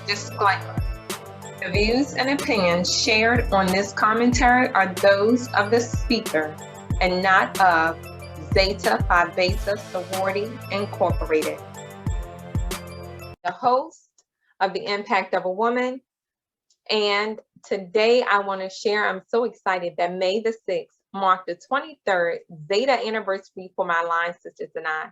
Disclaimer. The views and opinions shared on this commentary are those of the speaker and not of Zeta Phi Beta Sorority Incorporated. The host of The Impact of a Woman. And today I want to share, I'm so excited that May the 6th marked the 23rd Zeta anniversary for my line sisters and I.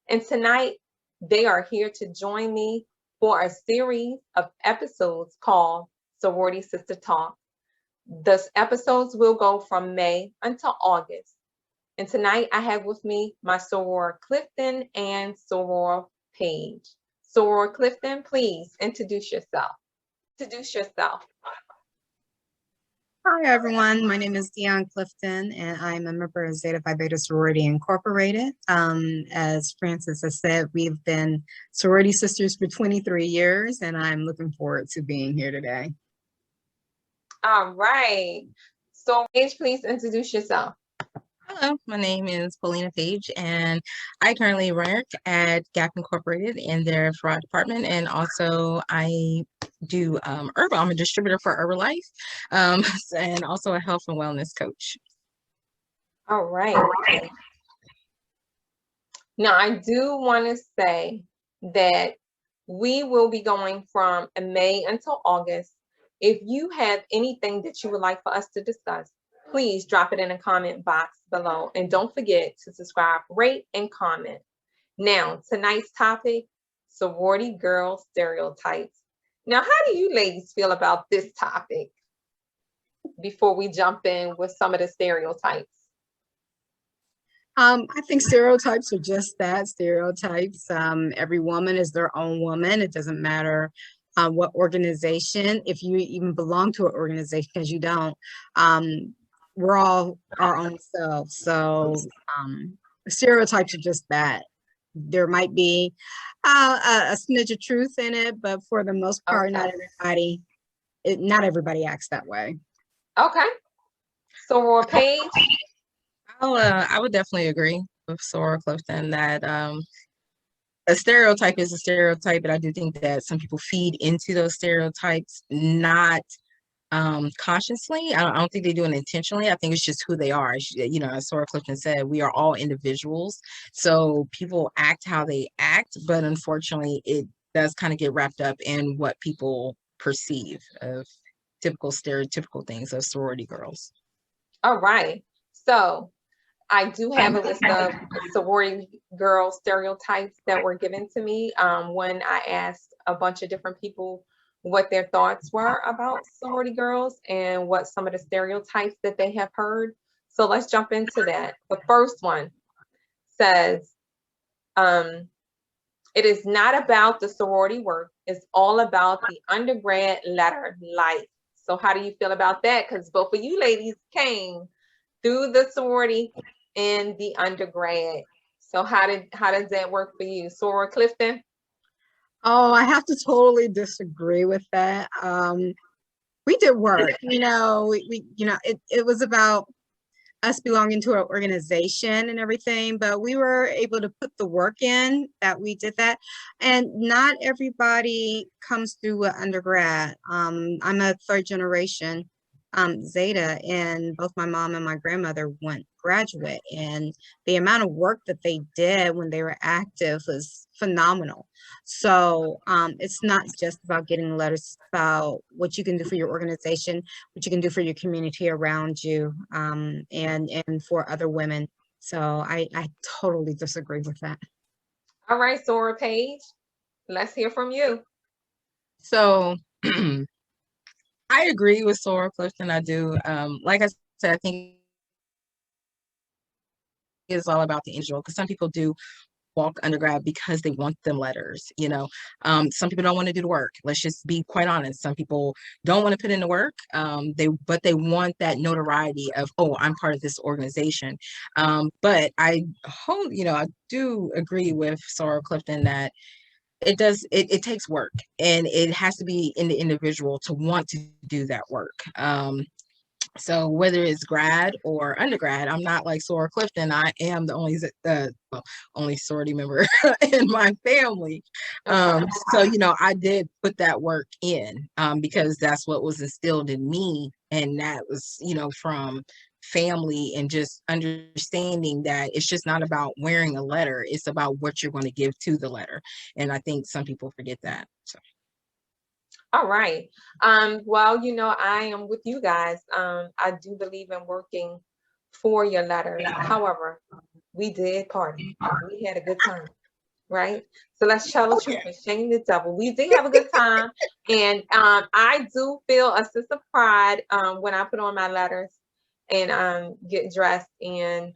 And tonight they are here to join me for a series of episodes called Sorority Sister Talk. The episodes will go from May until August. And tonight I have with me my soror Clifton and soror Paige. Soror Clifton, please introduce yourself. Hi, everyone. My name is Dion Clifton, and I'm a member of Zeta Phi Beta Sorority Incorporated. As Francis has said, we've been sorority sisters for 23 years, and I'm looking forward to being here today. All right. So, Paige, please introduce yourself. Hello, my name is Paulina Page, and I currently work at Gap Incorporated in their fraud department, and also I do Herbal. I'm a distributor for Herbalife, and also a health and wellness coach. All right. Now, I do want to say that we will be going from May until August. If you have anything that you would like for us to discuss, please drop it in the comment box below. And don't forget to subscribe, rate, and comment. Now, tonight's topic, sorority girl stereotypes. Now, how do you ladies feel about this topic before we jump in with some of the stereotypes? I think stereotypes are just that, stereotypes. Every woman is their own woman. It doesn't matter what organization, if you even belong to an organization, because you don't. We're all our own selves. So stereotypes are just that. There might be a smidge of truth in it, but for the most part, not everybody acts that way. Okay. So, Paige? I would definitely agree with Soror Clifton that a stereotype is a stereotype, but I do think that some people feed into those stereotypes, not consciously. I don't think they do it intentionally. I think it's just who they are. You know, as Soror Clifton said, we are all individuals, so people act how they act, but unfortunately it does kind of get wrapped up in what people perceive of typical stereotypical things of sorority girls. All right. So I do have a list of sorority girl stereotypes that were given to me when I asked a bunch of different people what their thoughts were about sorority girls and what some of the stereotypes that they have heard. So let's jump into that. The first one says, it is not about the sorority work. It's all about the undergrad letter life. So how do you feel about that? Because both of you ladies came through the sorority in the undergrad. So how does that work for you, Soror Clifton? Oh, I have to totally disagree with that. We did work, you know, it was about us belonging to an organization and everything, but we were able to put the work in that we did that. And not everybody comes through an undergrad. I'm a third generation Zeta, and both my mom and my grandmother went graduate, and the amount of work that they did when they were active was phenomenal. So it's not just about getting letters, it's about what you can do for your organization, what you can do for your community around you, and for other women. So I totally disagree with that. All right, Soror Paige, let's hear from you. So I agree with Soror Clifton. I do. Like I said, I think it's all about the individual, because some people do walk undergrad because they want them letters, you know. Some people don't want to do the work. Let's just be quite honest. Some people don't want to put in the work, but they want that notoriety of, oh, I'm part of this organization. But I do agree with Soror Clifton that it takes work, and it has to be in the individual to want to do that work. So whether it's grad or undergrad, I'm not like Sora Clifton. I am the only only sorority member in my family. So I did put that work in because that's what was instilled in me, and that was from family, and just understanding that it's just not about wearing a letter, it's about what you're going to give to the letter. And I think some people forget that. So. All right. Well, I am with you guys. I do believe in working for your letters. However, we did party. We had a good time, right? So let's tell the truth and shame the devil. We did have a good time. And I do feel a sense of pride when I put on my letters and get dressed. And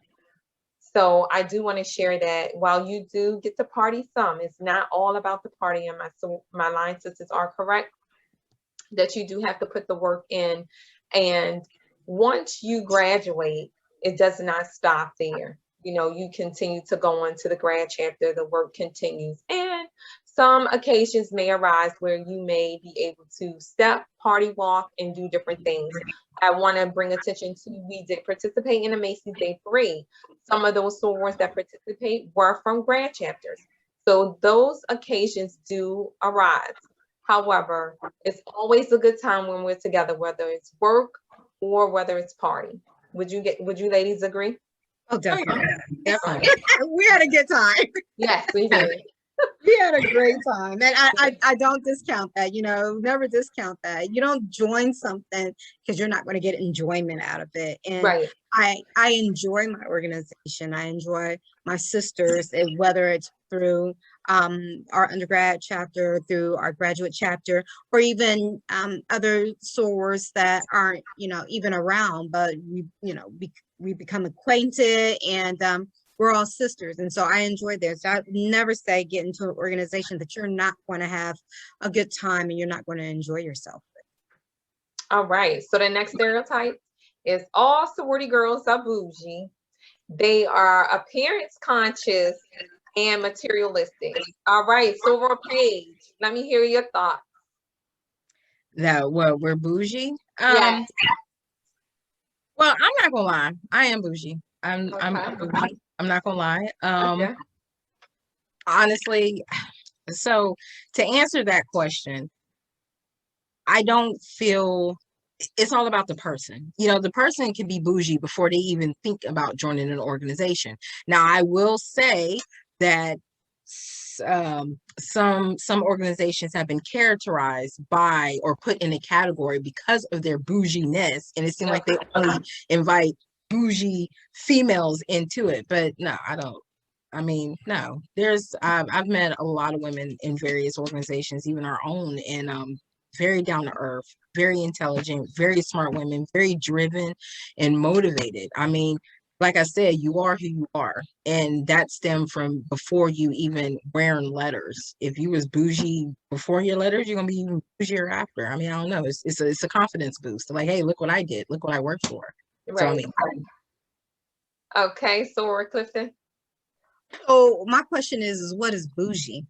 so I do want to share that while you do get to party some, it's not all about the party. And my line sisters are correct that you do have to put the work in. And once you graduate, it does not stop there. You continue to go on to the grad chapter, the work continues. And some occasions may arise where you may be able to step, party walk, and do different things. I want to bring attention to, we did participate in a Macy's Day Parade. Some of those sorors that participate were from grad chapters. So those occasions do arise. However, it's always a good time when we're together, whether it's work or whether it's party. Would you ladies agree? Oh, definitely. Definitely. We had a good time. Yes, we did. We had a great time. And I don't discount that, never discount that. You don't join something because you're not going to get enjoyment out of it. And Right. I enjoy my organization. I enjoy my sisters, and whether it's through our undergrad chapter, through our graduate chapter, or even other sorors that aren't, even around, but we become acquainted, and we're all sisters. And so I enjoy this. I never say get into an organization that you're not going to have a good time and you're not going to enjoy yourself. All right. So the next stereotype is all sorority girls are bougie. They are appearance conscious and materialistic. All right. Soror Paige, let me hear your thoughts. That we're bougie? Yes. Well, I'm not gonna lie. I am bougie. I'm bougie. I'm not gonna lie. Okay. Honestly, so to answer that question, I don't feel it's all about the person. The person can be bougie before they even think about joining an organization. Now, I will say that some organizations have been characterized by or put in a category because of their bouginess, and it seems like they only invite bougie females into it. But no, I don't. I mean, no. I've met a lot of women in various organizations, even our own, and very down to earth, very intelligent, very smart women, very driven and motivated. I mean, like I said, you are who you are, and that stemmed from before you even wearing letters. If you was bougie before your letters, you're gonna be even bougier after. I mean, I don't know. It's a confidence boost. Like, hey, look what I did. Look what I worked for. Right. So I mean, okay, Soror Clifton. So my question is what is bougie?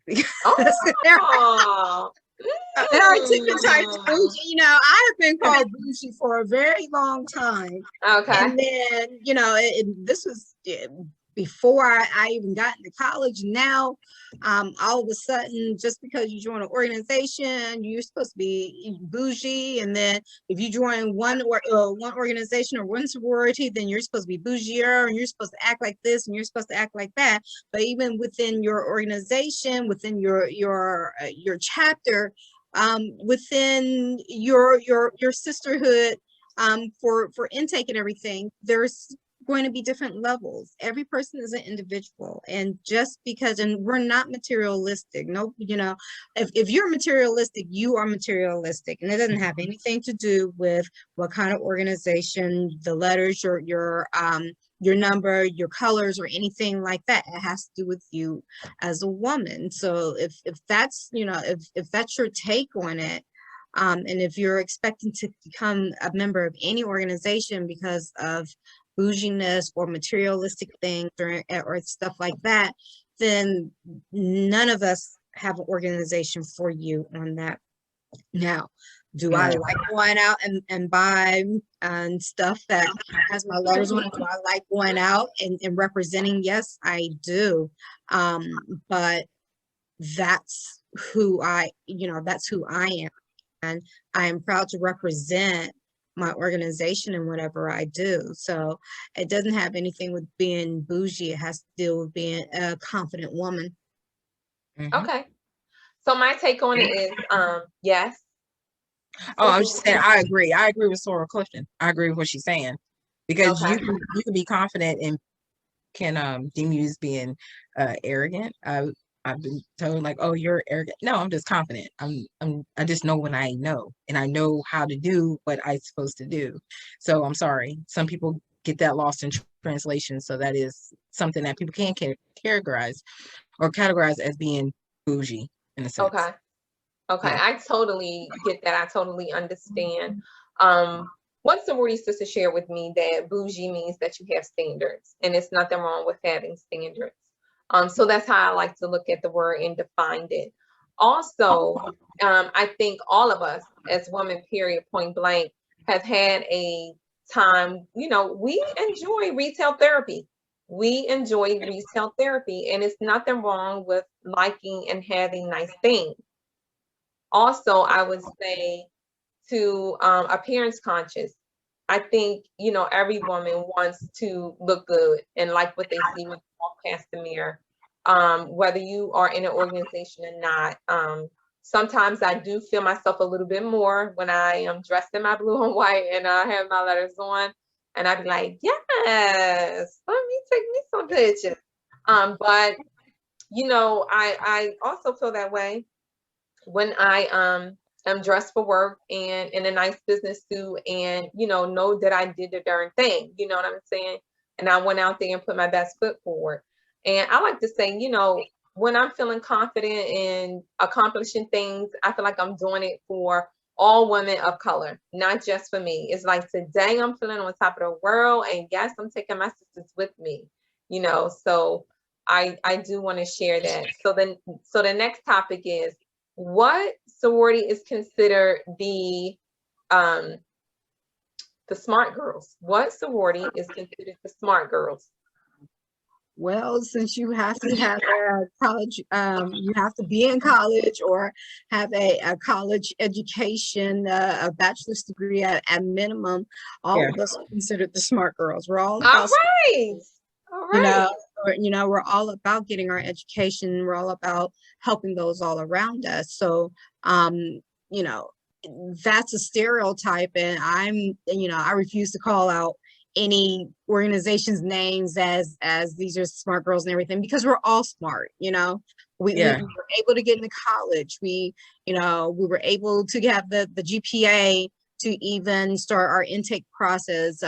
Oh. There are different types of bougie. I have been called bougie for a very long time. Okay. And then, this was before I even got into college. Now, all of a sudden, just because you join an organization, you're supposed to be bougie. And then if you join one organization or one sorority, then you're supposed to be bougier, and you're supposed to act like this, and you're supposed to act like that. But even within your organization, within your chapter, within your sisterhood, for intake and everything, there's going to be different levels. Every person is an individual, and just because, and we're not materialistic. No, if you're materialistic, you are materialistic, and it doesn't have anything to do with what kind of organization, the letters, your number, your colors, or anything like that. It has to do with you as a woman. So if that's if that's your take on it, and if you're expecting to become a member of any organization because of bouginess or materialistic things or stuff like that, then none of us have an organization for you on that. Now, Do I like going out and buy stuff that has my letters on it? Do I like going out and representing? Yes, I do. But that's who that's who I am. And I am proud to represent my organization in whatever I do. So it doesn't have anything with being bougie. It has to deal with being a confident woman. Okay. So my take on it is, yes. Oh, I was just saying, I agree. I agree with Sora Clifton. I agree with what she's saying, because Okay. you can be confident and can deem you as being arrogant. I've been told like, oh, you're arrogant. No, I'm just confident. I just know when I know, and I know how to do what I'm supposed to do. So I'm sorry. Some people get that lost in translation. So that is something that people can categorize as being bougie in a sense. Okay. Okay. Yeah. I totally get that. I totally understand. One sorority sister shared with me that bougie means that you have standards, and it's nothing wrong with having standards. So that's how I like to look at the word and define it. Also, I think all of us as women, period, point blank, have had a time, we enjoy retail therapy. We enjoy retail therapy, and it's nothing wrong with liking and having nice things. Also, I would say to appearance conscious. I think, every woman wants to look good and like what they see when they walk past the mirror, whether you are in an organization or not. Sometimes I do feel myself a little bit more when I am dressed in my blue and white and I have my letters on, and I'd be like, yes, let me take me some pictures. But I also feel that way when I am dressed for work and in a nice business suit, and know that I did the darn thing, you know what I'm saying? And I went out there and put my best foot forward. And I like to say, when I'm feeling confident in accomplishing things, I feel like I'm doing it for all women of color, not just for me. It's like, today I'm feeling on top of the world, and yes, I'm taking my sisters with me, so I do want to share that. So the next topic is, what sorority is considered the smart girls? What sorority is considered the smart girls? Well, since you have to have a college, you have to be in college or have a college education, a bachelor's degree at minimum, all of us are considered the smart girls. We're all about, All right. we're all about getting our education. We're all about helping those all around us. So, that's a stereotype, and I refuse to call out any organization's names as these are smart girls and everything, because we're all smart. We were able to get into college. We were able to have the GPA to even start our intake process,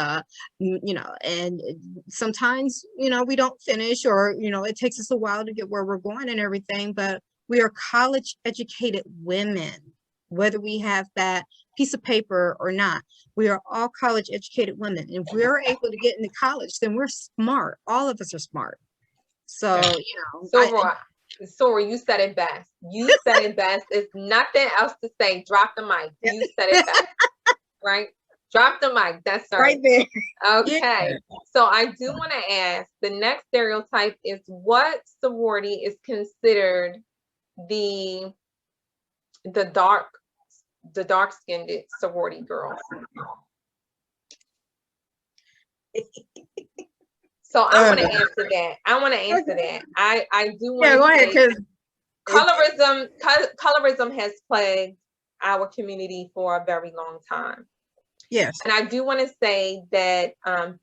and sometimes we don't finish, or it takes us a while to get where we're going and everything, but we are college educated women, whether we have that piece of paper or not. We are all college educated women. And if we're able to get into college, then we're smart. All of us are smart. So, Sorry, you said it best. You said it best. There's nothing else to say. Drop the mic. You said it best. Right? Drop the mic. That's right there. Okay. Yeah. So I do want to ask, the next stereotype is, what sorority is considered the dark-skinned sorority girls? So I want to answer that. I do want to go ahead, because colorism has plagued our community for a very long time. Yes. And I do want to say that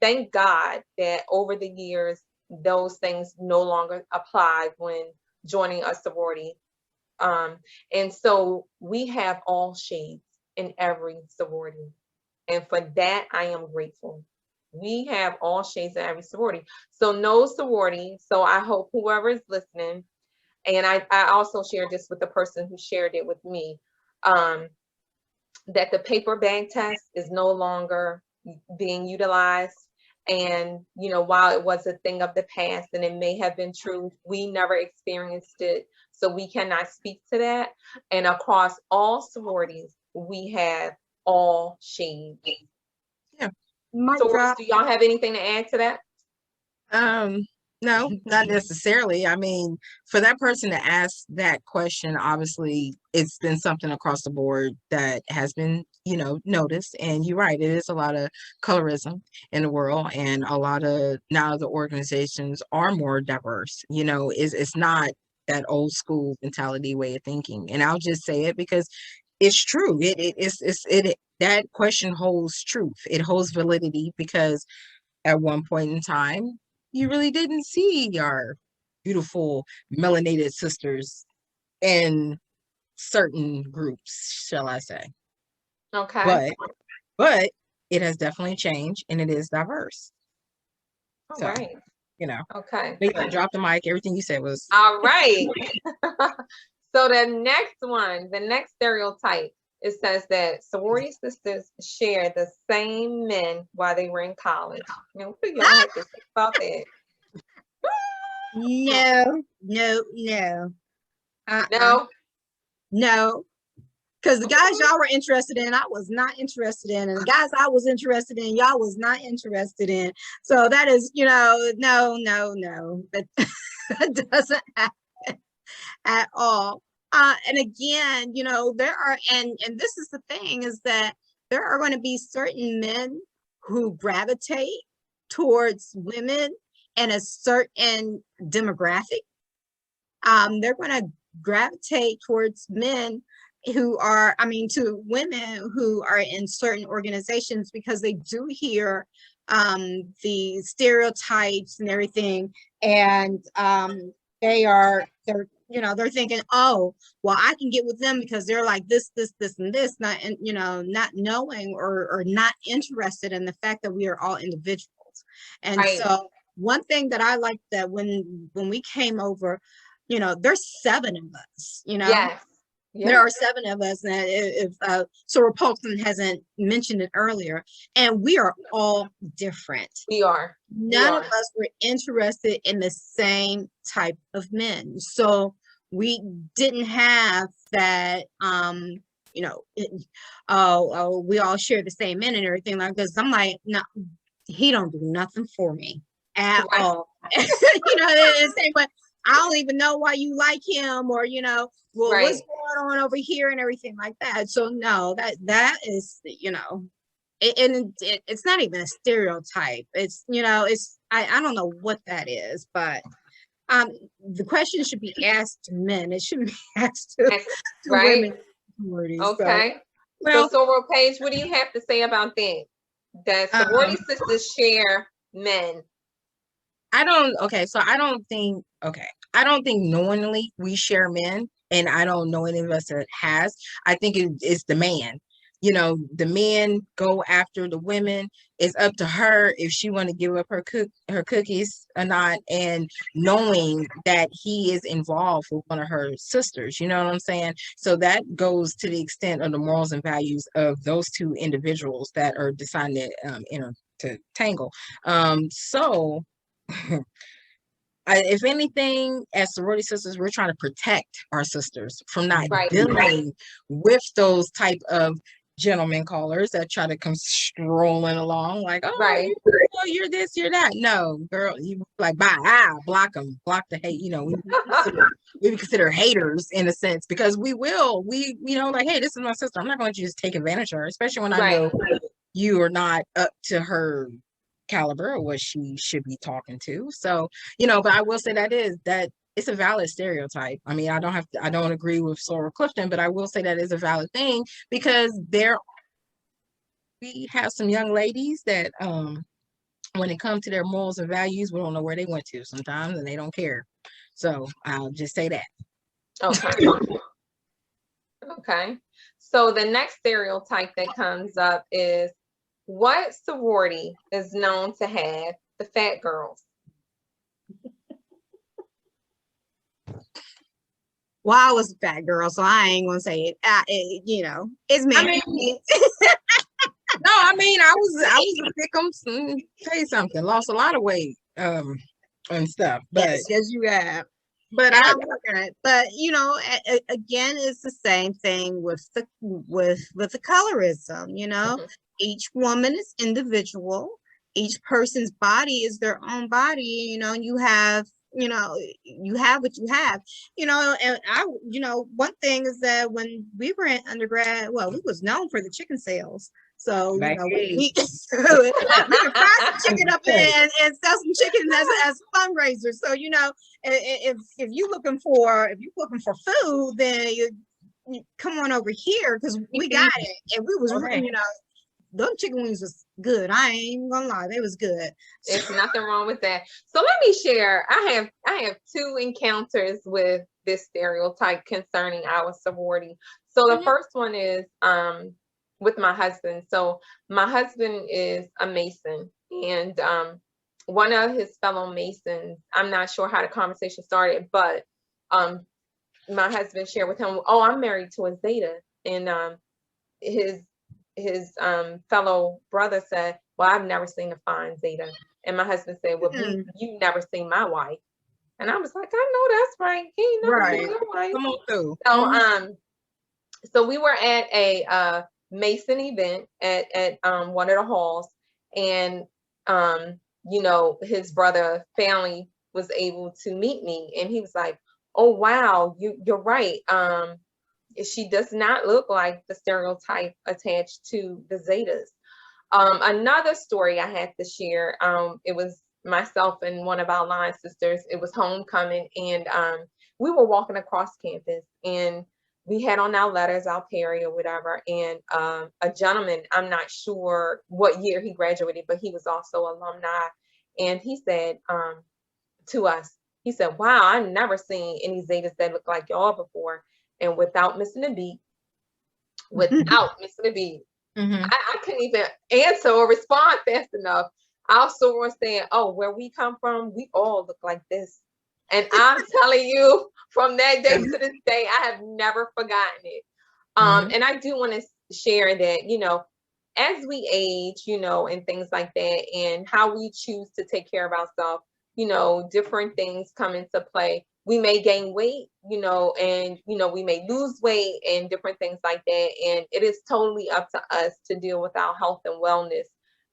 thank God that over the years, those things no longer apply when joining a sorority. And so we have all shades in every sorority. And for that, I am grateful. We have all shades in every sorority. So no sorority. So I hope whoever is listening, and I also shared this with the person who shared it with me, that the paper bag test is no longer being utilized. And, while it was a thing of the past and it may have been true, we never experienced it. So we cannot speak to that. And across all sororities, we have all shades. Yeah. So do y'all have anything to add to that? No, not necessarily. I mean, for that person to ask that question, obviously it's been something across the board that has been, noticed. And you're right, it is a lot of colorism in the world, and a lot of now the organizations are more diverse. It's not that old school mentality way of thinking. And I'll just say it because it's true. That question holds truth. It holds validity because at one point in time, you really didn't see our beautiful melanated sisters in certain groups, shall I say. Okay. But it has definitely changed, and it is diverse. All right. Okay. But yeah, drop the mic. Everything you said was all right. So the next stereotype, it says that sorority sisters share the same men while they were in college. What do y'all have to say about that? No. No. Because the guys y'all were interested in, I was not interested in. And the guys I was interested in, y'all was not interested in. So that is, no. That doesn't happen at all. And again, there are, and this is the thing, is that there are going to be certain men who gravitate towards women in a certain demographic. They're going to gravitate towards men to women who are in certain organizations because they do hear the stereotypes and everything, and they're thinking, oh, well, I can get with them because they're like this, and this, not knowing or not interested in the fact that we are all individuals. And right. So one thing that I like that when we came over, there's 7 of us, Yes. There are 7 of us, and if Soror Polkson hasn't mentioned it earlier, and we are all different. We are. None of us were interested in the same type of men. So we didn't have that, we all share the same men and everything like this. I'm like, no, he don't do nothing for me at all. The same way. I don't even know why you like him, or what's going on over here and everything like that. So no, that is it's not even a stereotype. It's I don't know what that is, but the question should be asked to men. It shouldn't be asked to women. Okay. So Soror Paige, what do you have to say about that? That sorority sisters share men. I don't think knowingly we share men, and I don't know any of us that has. I think it's the man. The men go after the women. It's up to her if she want to give up her cookies or not, and knowing that he is involved with one of her sisters. You know what I'm saying? So that goes to the extent of the morals and values of those 2 individuals that are deciding to tangle. So if anything, as sorority sisters, we're trying to protect our sisters from not dealing with those type of gentleman callers that try to come strolling along like, oh, you're this, you're that. No, girl, you like, block them, block the hate. We consider haters in a sense, because we like, hey, this is my sister. I'm not going to just take advantage of her, especially when I know you are not up to her caliber or what she should be talking to. So, but I will say that it's a valid stereotype. I mean, I don't agree with Soror Clifton, but I will say that is a valid thing, because we have some young ladies that when it comes to their morals and values, we don't know where they went to sometimes, and they don't care. So I'll just say that. Okay. Okay. So the next stereotype that comes up is, what sorority is known to have the fat girls? Well, I was a fat girl, so I ain't gonna say it. It's me. I was a victim. Tell you something, lost a lot of weight and stuff. But yes, you have. But And I'm working on it. But you know, again, it's the same thing with the colorism. You know, Mhm. each woman is individual. Each person's body is their own body. You know, you have what you have. You know, and one thing is that when we were in undergrad, well, we was known for the chicken sales. So, you know, we could fry some chicken up and sell some chicken as fundraisers. So, you know, if you're looking for food, then you come on over here because we got it. And we was, you know, those chicken wings was good. I ain't even gonna lie, they was good. There's nothing wrong with that. So let me share. I have two encounters with this stereotype concerning our sorority. So the first one is with my husband. So my husband is a Mason, and one of his fellow Masons, I'm not sure how the conversation started, but my husband shared with him, oh, I'm married to a Zeta. And his fellow brother said, well, I've never seen a fine Zeta. And my husband said, well, you've never seen my wife. And I was like, I know that's right. He ain't never seen your wife. Come on through. So so we were at a Mason event at one of the halls, and you know, his brother family was able to meet me, and he was like, oh wow, you're right. She does not look like the stereotype attached to the Zetas. Another story I had to share, it was myself and one of our line sisters. It was homecoming, and we were walking across campus, and we had on our letters, our Perry or whatever, and a gentleman, I'm not sure what year he graduated, but he was also alumni, and he said to us, he said, wow, I've never seen any Zetas that look like y'all before. And without missing a beat, I couldn't even answer or respond fast enough. I also was saying, oh, where we come from, we all look like this. And I'm telling you, from that day to this day, I have never forgotten it. And I do want to share that, you know, as we age, you know, and things like that, and how we choose to take care of ourselves, you know, different things come into play. We may gain weight, you know, and, you know, we may lose weight and different things like that. And it is totally up to us to deal with our health and wellness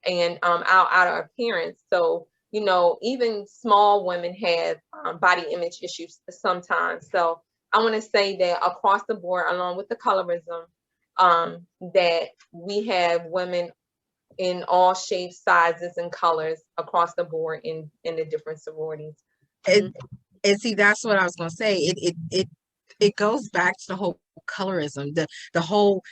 and our outer appearance. So, you know, even small women have body image issues sometimes. So I want to say that across the board, along with the colorism, that we have women in all shapes, sizes, and colors across the board in the different sororities. And see, that's what I was going to say. It goes back to the whole colorism, the whole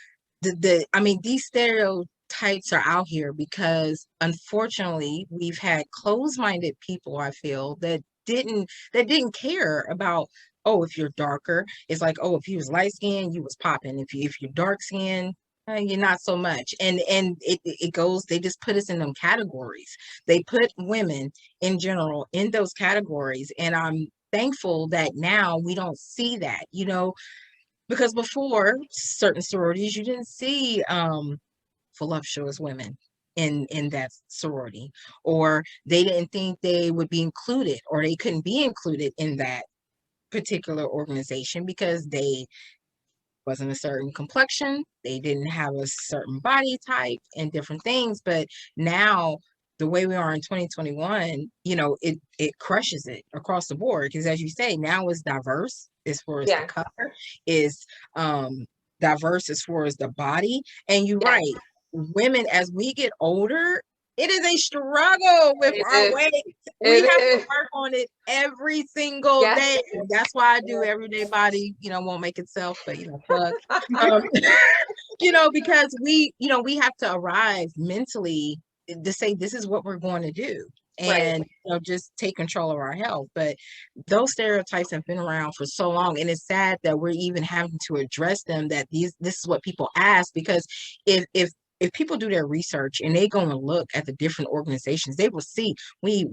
I mean, these stereotypes are out here because unfortunately we've had closed-minded people, I feel, that didn't care about, oh, if you're darker, it's like, oh, if you was light skinned, you was popping. If you're dark skinned, you're not so much. And it goes, they just put us in them categories. They put women in general in those categories. And I'm thankful that now we don't see that, you know, because before certain sororities, you didn't see voluptuous women in that sorority, or they didn't think they would be included, or they couldn't be included in that particular organization because they wasn't a certain complexion, they didn't have a certain body type and different things. But now the way we are in 2021, you know, it crushes it across the board, because as you say, now it's diverse as far as the color, is diverse as far as the body. And you're right, women, as we get older, it is a struggle with our weight. We have to work on it every single day. That's why I do Everyday Body, you know, won't make itself, but you know, plug. You know, because we have to arrive mentally to say this is what we're going to do, and you know, just take control of our health. But those stereotypes have been around for so long, and it's sad that we're even having to address them, that this is what people ask. Because if people do their research and they go and look at the different organizations, they will see we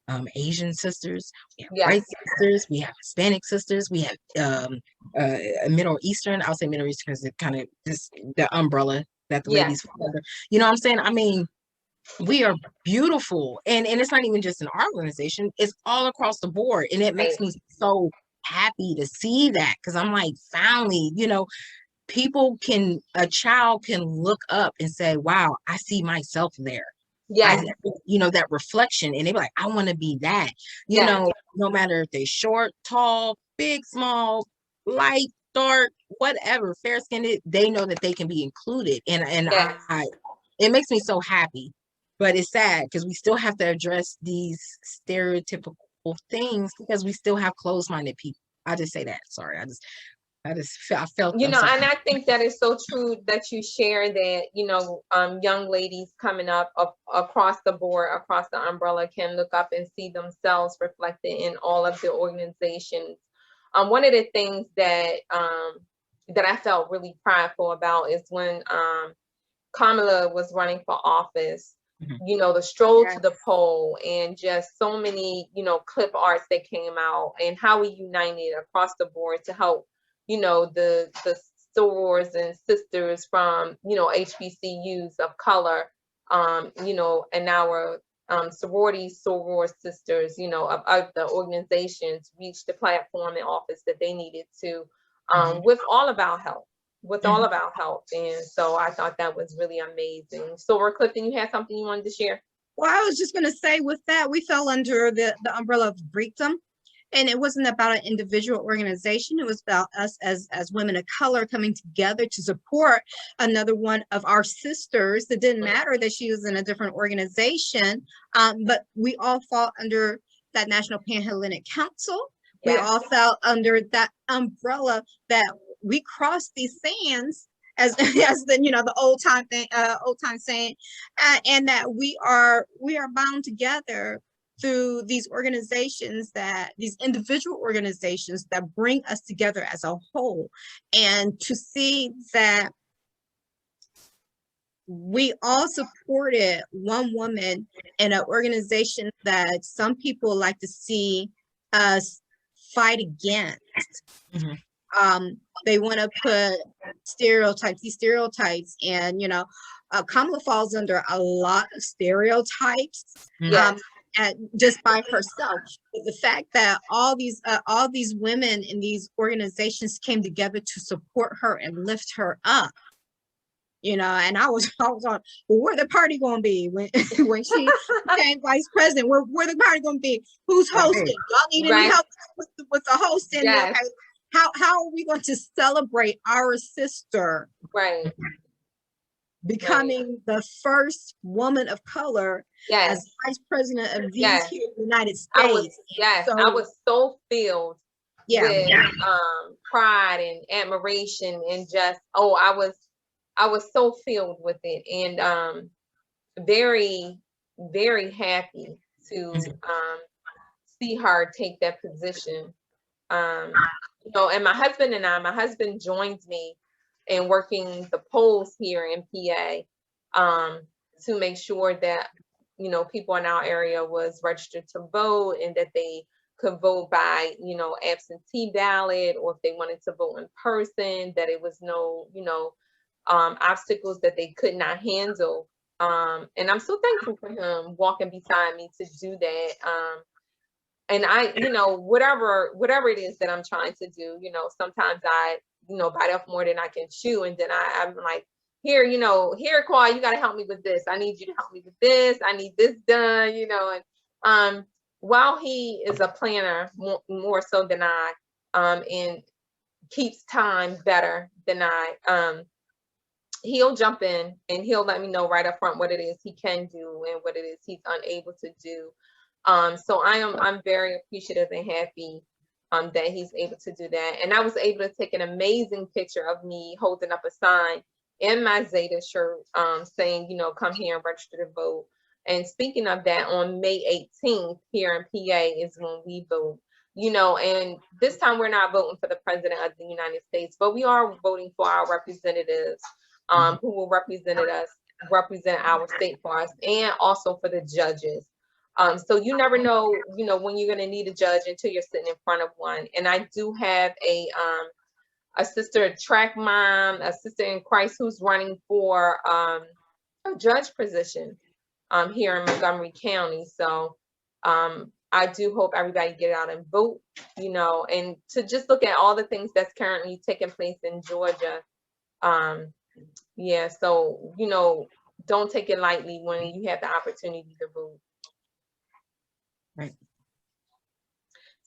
have Asian sisters, we have white sisters, we have Hispanic sisters, we have Middle Eastern. I'll say Middle Eastern because it kind of just the umbrella that the ladies fall under. You know what I'm saying? I mean, we are beautiful. And it's not even just in our organization, it's all across the board. And it makes me so happy to see that, because I'm like, finally, a child can look up and say, wow, I see myself there. Yes. That reflection, and they be like, I want to be that, no matter if they short, tall, big, small, light, dark, whatever, fair skinned, they know that they can be included. And it makes me so happy. But it's sad because we still have to address these stereotypical things because we still have closed-minded people. I just say that. Sorry. I felt and I think that is so true that you share that, young ladies coming up across the board, across the umbrella, can look up and see themselves reflected in all of the organizations. One of the things that I felt really prideful about is when Kamala was running for office. The stroll to the poll, and just so many, clip arts that came out, and how we united across the board to help, the sorors and sisters from, HBCUs of color, and our sorority soror sisters, of the organizations reach the platform and office that they needed to, with all of our help. And so I thought that was really amazing. So, Clifton, you had something you wanted to share? Well, I was just going to say, with that, we fell under the umbrella of Greekdom. And it wasn't about an individual organization. It was about us as women of color coming together to support another one of our sisters. It didn't matter that she was in a different organization, but we all fall under that National Panhellenic Council. We all fell under that umbrella that we crossed these sands, as the old time saying, and that we are bound together through these individual organizations that bring us together as a whole. And to see that we all supported one woman in an organization that some people like to see us fight against. They want to put these stereotypes, and Kamala falls under a lot of stereotypes. Just by herself. But the fact that all these women in these organizations came together to support her and lift her up, and I was on, well, where the party gonna be when she became vice president? Where the party gonna be? Who's hosting? Y'all need any help with the hosting? Yes. Okay. How are we going to celebrate our sister becoming the first woman of color as vice president of these here in the United States? I was so filled with pride and admiration, and just I was so filled with it, and very, very happy to see her take that position. And my husband joined me in working the polls here in PA, to make sure that people in our area was registered to vote, and that they could vote by absentee ballot, or if they wanted to vote in person, that it was no obstacles that they could not handle. And I'm so thankful for him walking beside me to do that. And I, whatever it is that I'm trying to do, sometimes I, bite off more than I can chew. And then I'm like, here, Kawhi, you got to help me with this. I need you to help me with this. I need this done, and while he is a planner more so than I, and keeps time better than I, he'll jump in and he'll let me know right up front what it is he can do and what it is he's unable to do. So I'm very appreciative and happy that he's able to do that. And I was able to take an amazing picture of me holding up a sign in my Zeta shirt, saying, come here and register to vote. And speaking of that, on May 18th here in PA is when we vote. And this time we're not voting for the president of the United States, but we are voting for our representatives, who will represent our state for us, and also for the judges. So you never know, when you're going to need a judge until you're sitting in front of one. And I do have a sister, a track mom, a sister in Christ, who's running for a judge position. here in Montgomery County. So I do hope everybody get out and vote, you know, and to just look at all the things that's currently taking place in Georgia. Yeah, so, you know, don't take it lightly when you have the opportunity to vote. Right.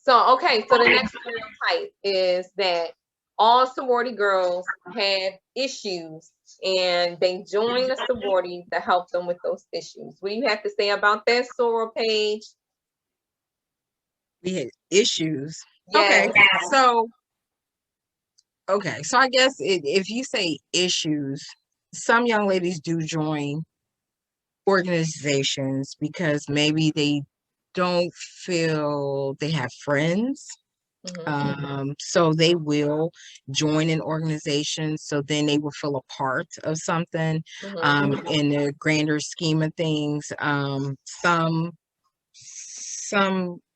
So, okay, so the next stereotype is that all sorority girls have issues and they join a sorority to help them with those issues. What do you have to say about that, Soror Page? We had issues. Yes. Okay, so I guess if you say issues, some young ladies do join organizations because maybe they don't feel they have friends. So they will join an organization, so then they will feel a part of something in the grander scheme of things. Some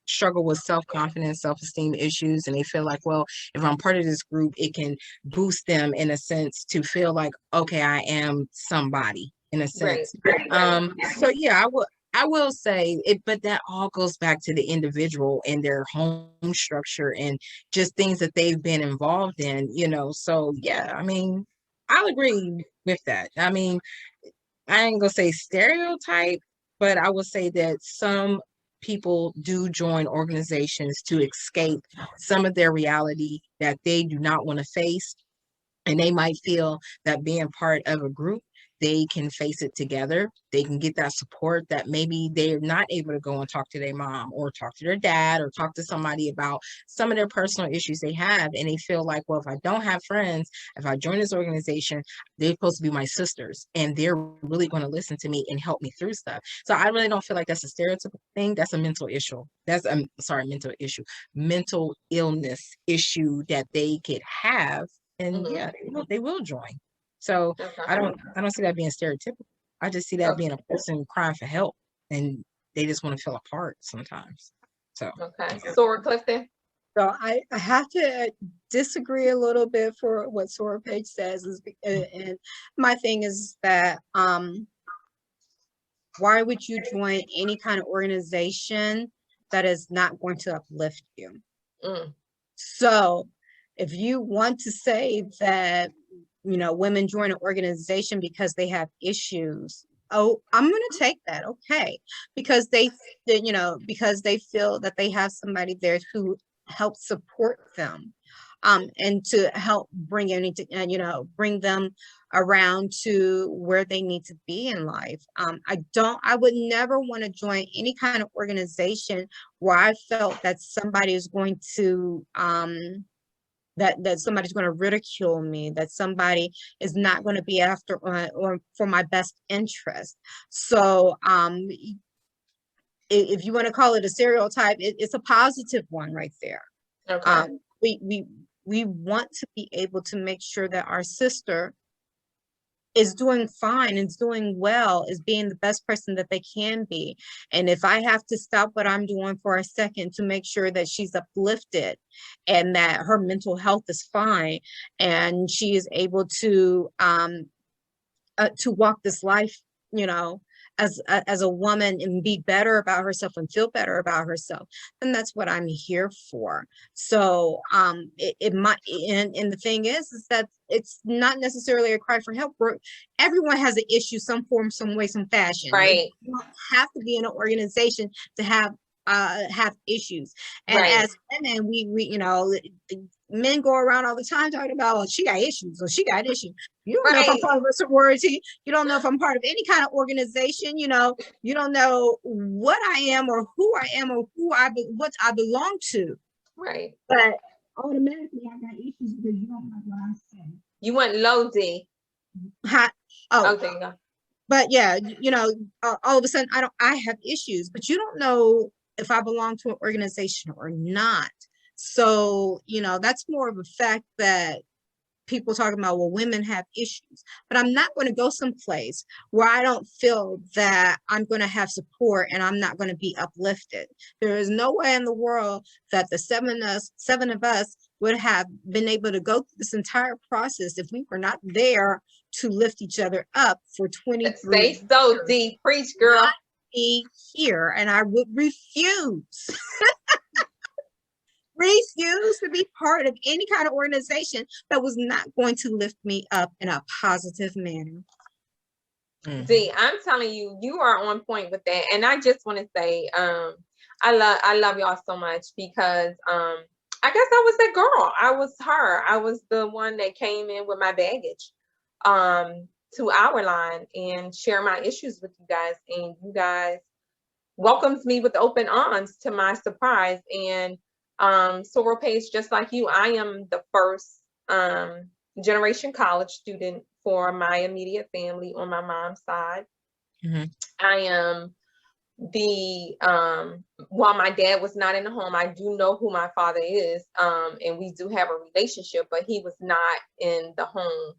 struggle with self-confidence, self-esteem issues, and they feel like, well, if I'm part of this group, it can boost them in a sense to feel like, okay, I am somebody in a sense. So yeah, I will say it, but that all goes back to the individual and their home structure and just things that they've been involved in, you know. So yeah, I mean, I'll agree with that. I mean, I ain't gonna say stereotype, but I will say that some people do join organizations to escape some of their reality that they do not want to face. And they might feel that being part of a group, they can face it together. They can get that support that maybe they're not able to go and talk to their mom or talk to their dad or talk to somebody about some of their personal issues they have. And they feel like, well, if I don't have friends, if I join this organization, they're supposed to be my sisters and they're really going to listen to me and help me through stuff. So I really don't feel like that's a stereotypical thing. That's a mental issue. That's mental illness issue that they could have. And yeah, they will join. So I don't see that being stereotypical. I just see that being a person crying for help and they just want to feel apart sometimes. So okay. Soror Clifton. So I have to disagree a little bit for what Soror Page says, and my thing is that why would you join any kind of organization that is not going to uplift you? So if you want to say that, you know, women join an organization because they have issues, oh, I'm going to take that. Okay. Because because they feel that they have somebody there who helps support them. And to help bring bring them around to where they need to be in life. I would never want to join any kind of organization where I felt that somebody is going to that somebody's going to ridicule me, that somebody is not going to be after or for my best interest. So if you want to call it a stereotype, it's a positive one right there. Okay. We want to be able to make sure that our sister is doing fine, is doing well, is being the best person that they can be. And if I have to stop what I'm doing for a second to make sure that she's uplifted and that her mental health is fine and she is able to walk this life, you know, as a woman and be better about herself and feel better about herself, then that's what I'm here for. So it might, and the thing is that it's not necessarily a cry for help. Everyone has an issue, some form, some way, some fashion. Right. You don't have to be in an organization to have issues. And right. as women, we you know, men go around all the time talking about, well, she got issues, or she got issues. You don't know if I'm part of a sorority. You don't know if I'm part of any kind of organization. You know, you don't know what I am or who I am or what I belong to. Right. But automatically I got issues because you don't like what I say. You went low, D. Oh, there you go. But yeah, you know, all of a sudden I have issues, but you don't know if I belong to an organization or not. So, you know, that's more of a fact that people talking about, well, women have issues, but I'm not going to go someplace where I don't feel that I'm going to have support and I'm not going to be uplifted. There is no way in the world that the seven of us would have been able to go through this entire process if we were not there to lift each other up for 23 Stay so deep, preach, girl. Not be here, and I would refuse to be part of any kind of organization that was not going to lift me up in a positive manner. D, I'm telling you, you are on point with that. And I just want to say, I love y'all so much because I guess I was that girl. I was her. I was the one that came in with my baggage to our line and share my issues with you guys. And you guys welcomes me with open arms, to my surprise. And Soror Page, just like you, I am the first generation college student for my immediate family on my mom's side. I am the while my dad was not in the home, I do know who my father is, and we do have a relationship, but he was not in the home.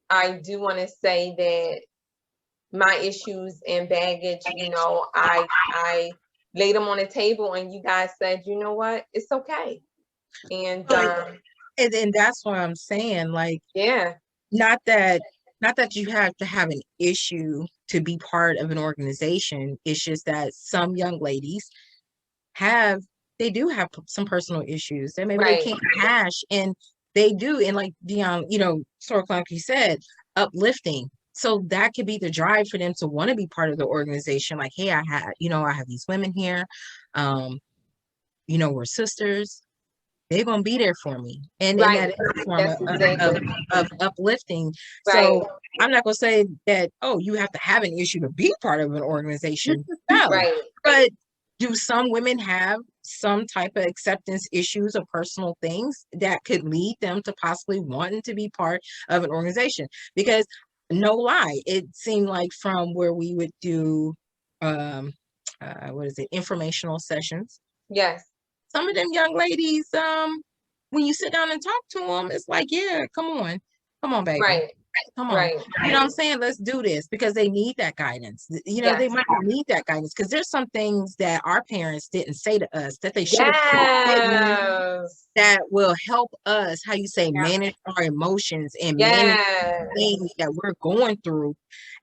I do want to say that my issues and baggage, you know, I laid them on the table, and you guys said, you know what, it's okay. And that's what I'm saying. Like, yeah, not that you have to have an issue to be part of an organization. It's just that some young ladies do have some personal issues that maybe they can't hash, and they do. And like Dion, you know, sort of like you said, uplifting. So that could be the drive for them to want to be part of the organization. Like, hey, I have these women here. You know, we're sisters. They're gonna be there for me, and that is a form of uplifting. So I'm not gonna say that, oh, you have to have an issue to be part of an organization. No, but do some women have some type of acceptance issues or personal things that could lead them to possibly wanting to be part of an organization? Because no lie, it seemed like from where we would do informational sessions. Yes. Some of them young ladies, when you sit down and talk to them, it's like, yeah, come on, baby. Come on. You know what I'm saying? Let's do this, because they need that guidance. You know, they might need that guidance because there's some things that our parents didn't say to us that they should have that will help us, manage our emotions and manage things that we're going through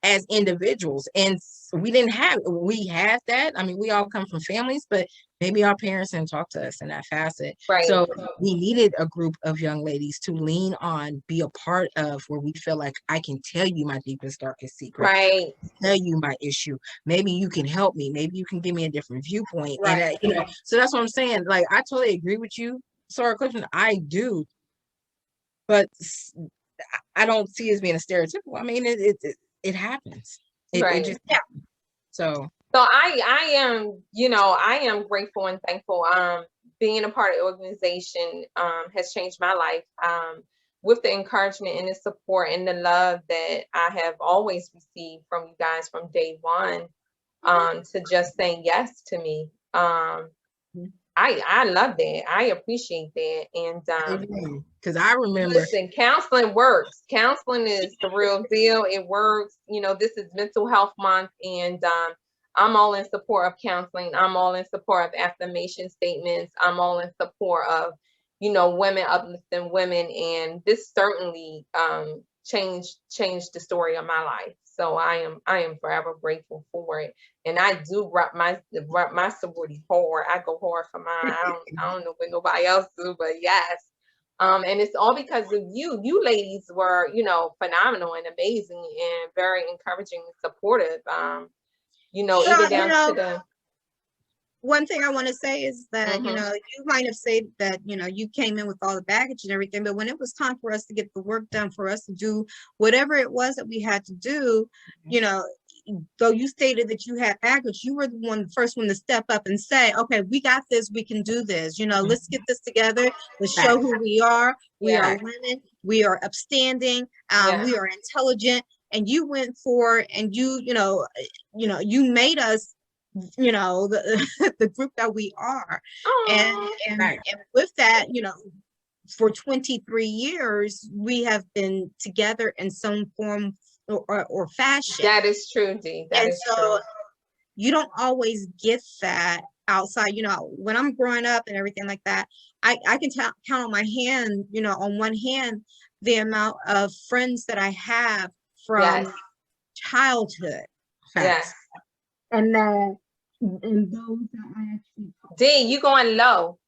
as individuals. And we have that. I mean, we all come from families, but maybe our parents didn't talk to us in that facet. So we needed a group of young ladies to lean on, be a part of, where we feel like, I can tell you my deepest, darkest secret. Tell you my issue. Maybe you can help me. Maybe you can give me a different viewpoint. And you know, so that's what I'm saying. Like, I totally agree with you, Soror Clifton. I do, but I don't see it as being a stereotypical. I mean, it happens. It just happens. So I am, you know, I am grateful and thankful. Being a part of the organization has changed my life. With the encouragement and the support and the love that I have always received from you guys from day one, to just saying yes to me. I love that. I appreciate that. And because I remember, listen, counseling works. Counseling is the real deal. It works. You know, this is Mental Health Month, and I'm all in support of counseling. I'm all in support of affirmation statements. I'm all in support of, you know, women uplifting women. And this certainly changed the story of my life. So I am forever grateful for it. And I do rep my sorority hard. I go hard for mine. I don't know what nobody else do, but yes. And it's all because of you. You ladies were, you know, phenomenal and amazing and very encouraging and supportive. You know, even down to the. One thing I want to say is that, you know, you might have said that, you know, you came in with all the baggage and everything, but when it was time for us to get the work done, for us to do whatever it was that we had to do, you know, though you stated that you had baggage, you were the first one to step up and say, okay, we got this, we can do this, you know, let's get this together, let's show who we are. We are women, we are upstanding, we are intelligent, and you went for, and you made us, you know, the group that we are. And with that, you know, for 23 years, we have been together in some form or fashion. That is true, Dee. That And is so true. you don't always get that outside. When I'm growing up and everything like that, I can count on my hand, on one hand, the amount of friends that I have from Yes. childhood. Yes. And then, and those that I actually, Dee, you going low.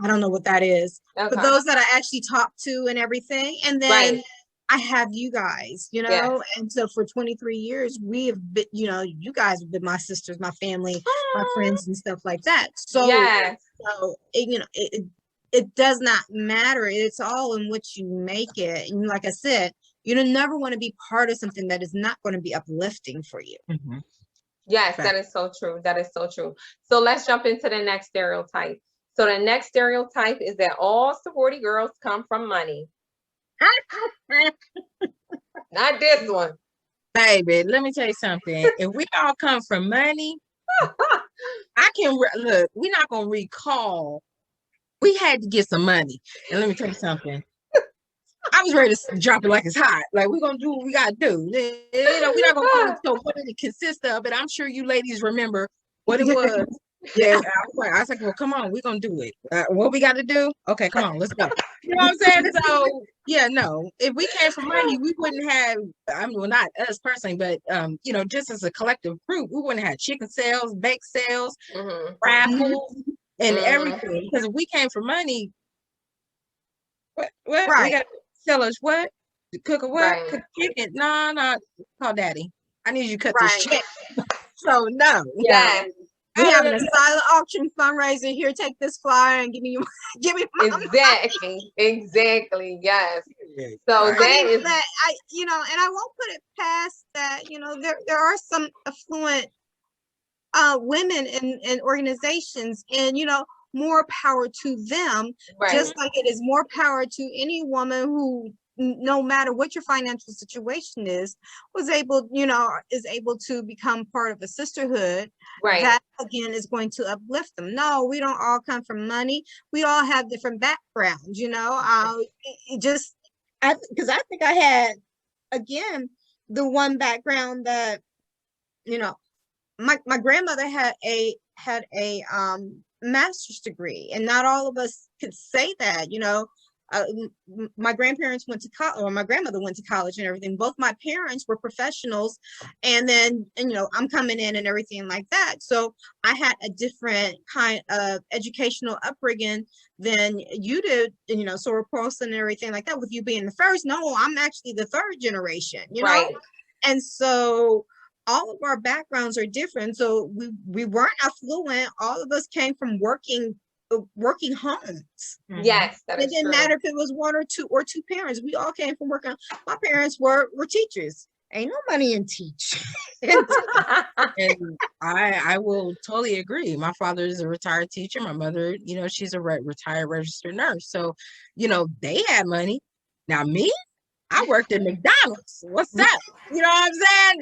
I don't know what that is, Okay. but those that I actually talk to and everything. And then Right. I have you guys, Yes. and so for 23 years, we have been, you guys have been my sisters, my family, my friends and stuff like that. So, Yes. it does not matter. It's all in what you make it. And like I said, you don't never want to be part of something that is not going to be uplifting for you. Mhm. Yes, that is so true. That is so true. So let's jump into the next stereotype. So the next stereotype is that all sorority girls come from money. Not this one. Baby, let me tell you something. If we all come from money, I can look. We're not gonna recall. We had to get some money, and let me tell you something. I was ready to drop it like it's hot. Like, we're gonna do what we gotta do. We're not gonna go into what did it consist of, but I'm sure you ladies remember what it was. Yeah, I was like, well, come on, we're gonna do it. What we gotta do? Okay, come on, let's go. You know what I'm saying? So yeah, no, if we came from money, we wouldn't have, well, not us personally, but just as a collective group, we wouldn't have chicken sales, bake sales, raffles, and everything. Because if we came from money, what? Right. We gotta sell us what? Cook a what? Right. Cook chicken? No, call daddy. I need you to cut Right. this check. So no. Yes. We having a silent auction fundraiser here. Take this flyer and give me Exactly. Yes. So Right. that is, and I won't put it past that. There are some affluent women in organizations, and more power to them. right. Just like it is more power to any woman who, no matter what your financial situation is able to become part of a sisterhood. Right. That again is going to uplift them. No, we don't all come from money. We all have different backgrounds, because I think I had, again, the one background that, my grandmother had a master's degree, and not all of us could say that. My grandparents went to college, or my grandmother went to college and everything. Both my parents were professionals, and then I'm coming in and everything like that. So I had a different kind of educational upbringing than you did, Soror and everything like that. With you being the first, no, I'm actually the third generation. Right. And so all of our backgrounds are different. So we weren't affluent. All of us came from working homes. Yes, that It is didn't true. matter if it was one or two parents. We all came from working. My parents were teachers. Ain't no money in teach. And I will totally agree. My father is a retired teacher. My mother, she's a retired registered nurse. So, they had money. Now me, I worked at McDonald's. What's that? You know what I'm saying?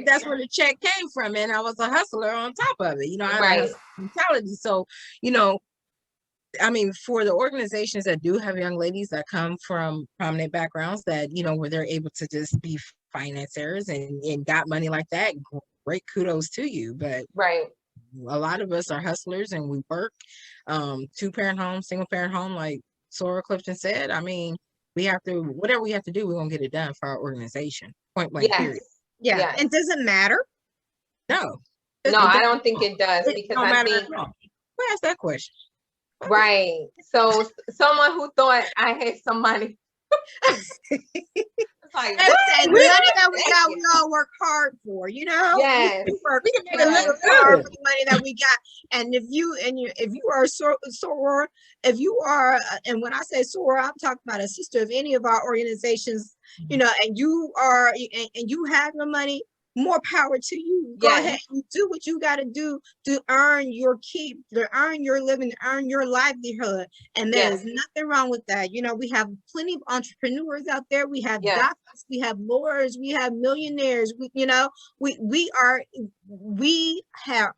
That's where the check came from. And I was a hustler on top of it. I had a hustler mentality. So, for the organizations that do have young ladies that come from prominent backgrounds that, where they're able to just be financiers and got money like that, great kudos to you. But right. A lot of us are hustlers and we work, 2-parent home, single parent home, like Sora Clifton said. We have to, whatever we have to do, we're going to get it done for our organization. Point blank, period. Yeah. Yes. It doesn't matter. No, I don't think it does, because I think. Who asked that question? Right. So someone who thought I had some money. It's like, and the money that we got, we all work hard for, Yes. We work hard for the money that we got. And if you are a soror, if you are, and when I say soror, I'm talking about a sister of any of our organizations, and you are, and you have the money, more power to you. Go ahead and do what you got to do to earn your keep, to earn your living, to earn your livelihood. And there's nothing wrong with that. We have plenty of entrepreneurs out there. We have doctors, we have lawyers, we have millionaires. We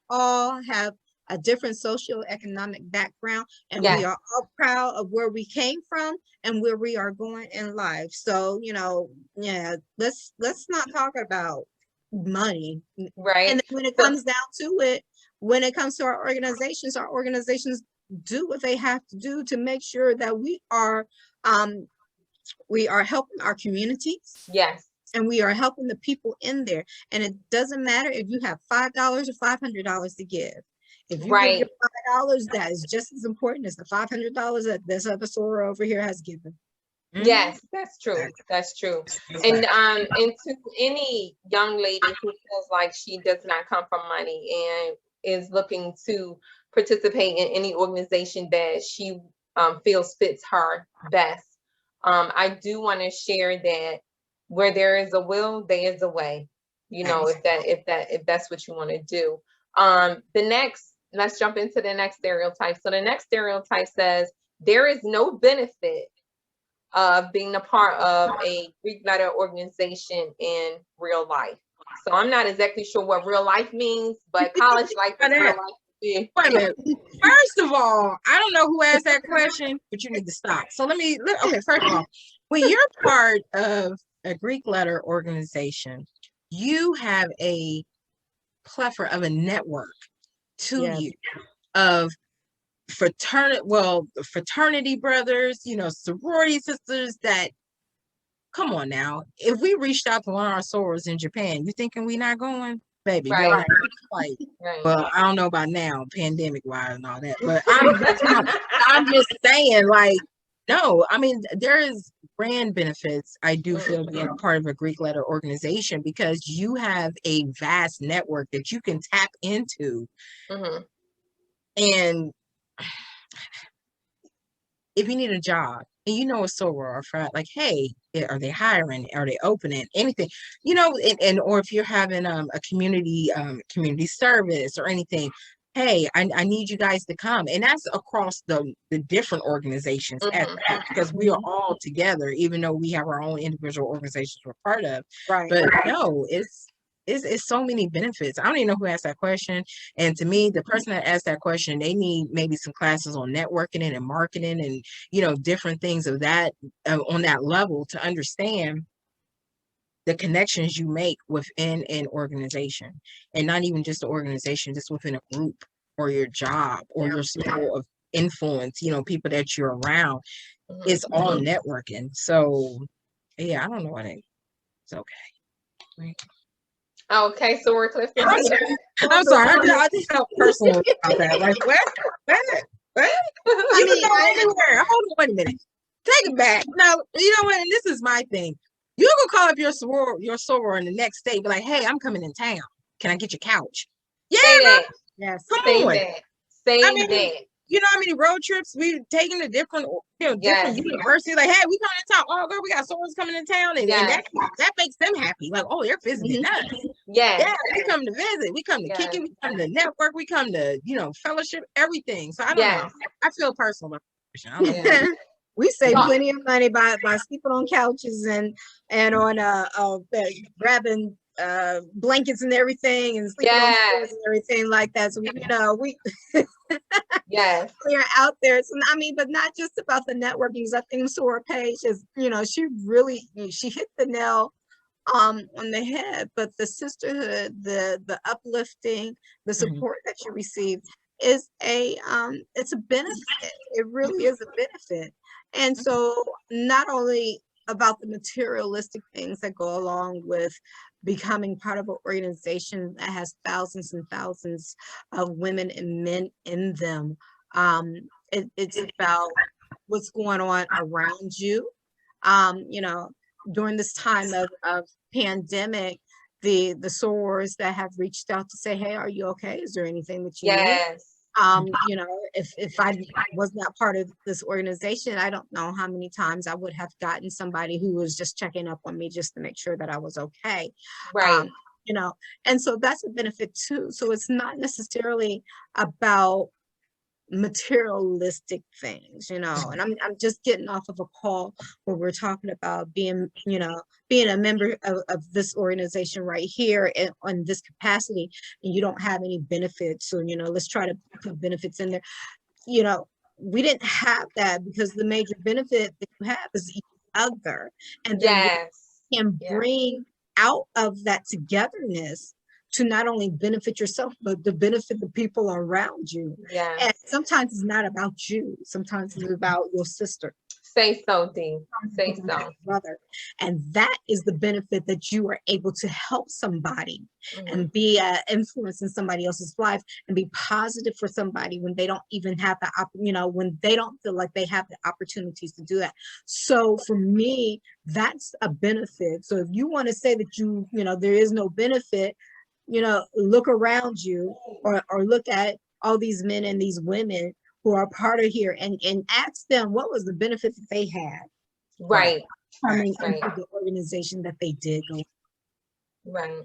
all have a different socioeconomic background, and we Yes. are all proud of where we came from and where we are going in life. So, yeah, let's not talk about money. Right. And then when it So, comes down to it, when it comes to our organizations do what they have to do to make sure that we are helping our communities yes. and we are helping the people in there. And it doesn't matter if you have $5 or $500 to give. If you give your Right. $5, that is just as important as the $500 that this other soror over here has given. Yes, that's true. That's true. And to any young lady who feels like she does not come from money and is looking to participate in any organization that she feels fits her best, I do want to share that where there is a will, there is a way. If that's what you want to do. Let's jump into the next stereotype. So the next stereotype says there is no benefit of being a part of a Greek letter organization in real life. So I'm not exactly sure what real life means, but college life is real life. Wait a minute. First of all, I don't know who asked that question, but you need to stop. So okay, first of all, when you're part of a Greek letter organization, you have a plethora of a network to you of fraternity brothers, sorority sisters that, come on now. If we reached out to one of our sorors in Japan, you thinking we not going? Baby, Right. Like, Right. well, I don't know about now, pandemic wise and all that, but I'm just saying, like, no, I mean, there is brand benefits, I do feel, being a part of a Greek letter organization, because you have a vast network that you can tap into. And if you need a job and a soror or frat, like, hey, are they hiring? Are they opening anything? Or if you're having a community service or anything, hey, I need you guys to come. And that's across the different organizations at that, because we are all together, even though we have our own individual organizations we're part of. Right. But no, it's so many benefits. I don't even know who asked that question. And to me, the person that asked that question, they need maybe some classes on networking and marketing and, different things of that on that level, to understand the connections you make within an organization, and not even just the organization, just within a group or your job or your circle of influence, people that you're around. It's all networking. So yeah, I don't know what it's okay. Okay, so we're Clifton. I'm sorry, I just felt personal about that. Like, what? You can go anywhere. Hold on, wait a minute. Take it back. No, you know what? And this is my thing. You can call up your soror in the next day, be like, hey, I'm coming in town. Can I get your couch? Yeah. Say that. Yes. Come Say on. that. Say that. You know how many road trips we've taken to different universities? Like, hey, we coming to town. Oh, girl, we got sorors coming in town, and that makes them happy. Like, oh, they're visiting us. Yeah, we come to visit. We come to kick it. We come to network. We come to fellowship. Everything. So I don't know. I feel personal about the question. I don't know. We save plenty of money by sleeping on couches and on grabbing blankets and everything, and sleeping on floors and everything like that. So we we are out there. So I mean, but not just about the networking. I think Sora Page is, she hit the nail on the head. But the sisterhood, the uplifting, the support that you receive is it's a benefit. It really is a benefit. And so not only about the materialistic things that go along with becoming part of an organization that has thousands and thousands of women and men in them. It's about what's going on around you. During this time of pandemic, the sorors that have reached out to say, hey, are you okay? Is there anything that you need? If I was not part of this organization, I don't know how many times I would have gotten somebody who was just checking up on me just to make sure that I was okay. Right. And so that's a benefit too. So it's not necessarily about materialistic things, and I'm just getting off of a call where we're talking about being, being a member of this organization right here on this capacity, and you don't have any benefits. So, let's try to put benefits in there. We didn't have that because the major benefit that you have is each other. And then Yes. we can bring out of that togetherness to not only benefit yourself, but to benefit the people around you. Yes. And sometimes it's not about you. Sometimes it's about your sister. Say so, Dee. Say so. Brother. And that is the benefit, that you are able to help somebody and be an influence in somebody else's life and be positive for somebody when they don't even have the, when they don't feel like they have the opportunities to do that. So for me, that's a benefit. So if you want to say that there is no benefit, look around you or look at all these men and these women who are part of here and ask them what was the benefit that they had. Right. Coming into the organization that they did go. Right.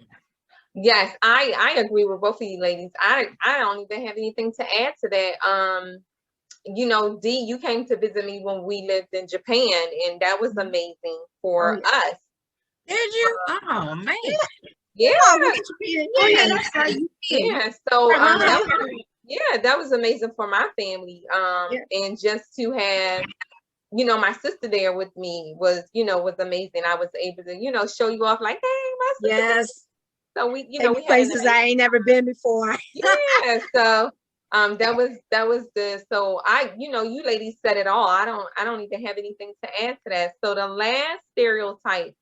Yes, I agree with both of you ladies. I don't even have anything to add to that. Dee, you came to visit me when we lived in Japan, and that was amazing for us. Did you? Oh man. Yeah. That's right. Yeah. So that was amazing for my family. And just to have my sister there with me was amazing. I was able to, show you off like, hey, my sister. Yes. So we places I ain't never been before. Yeah. So that was so you ladies said it all. I don't even have anything to add to that. So the last stereotype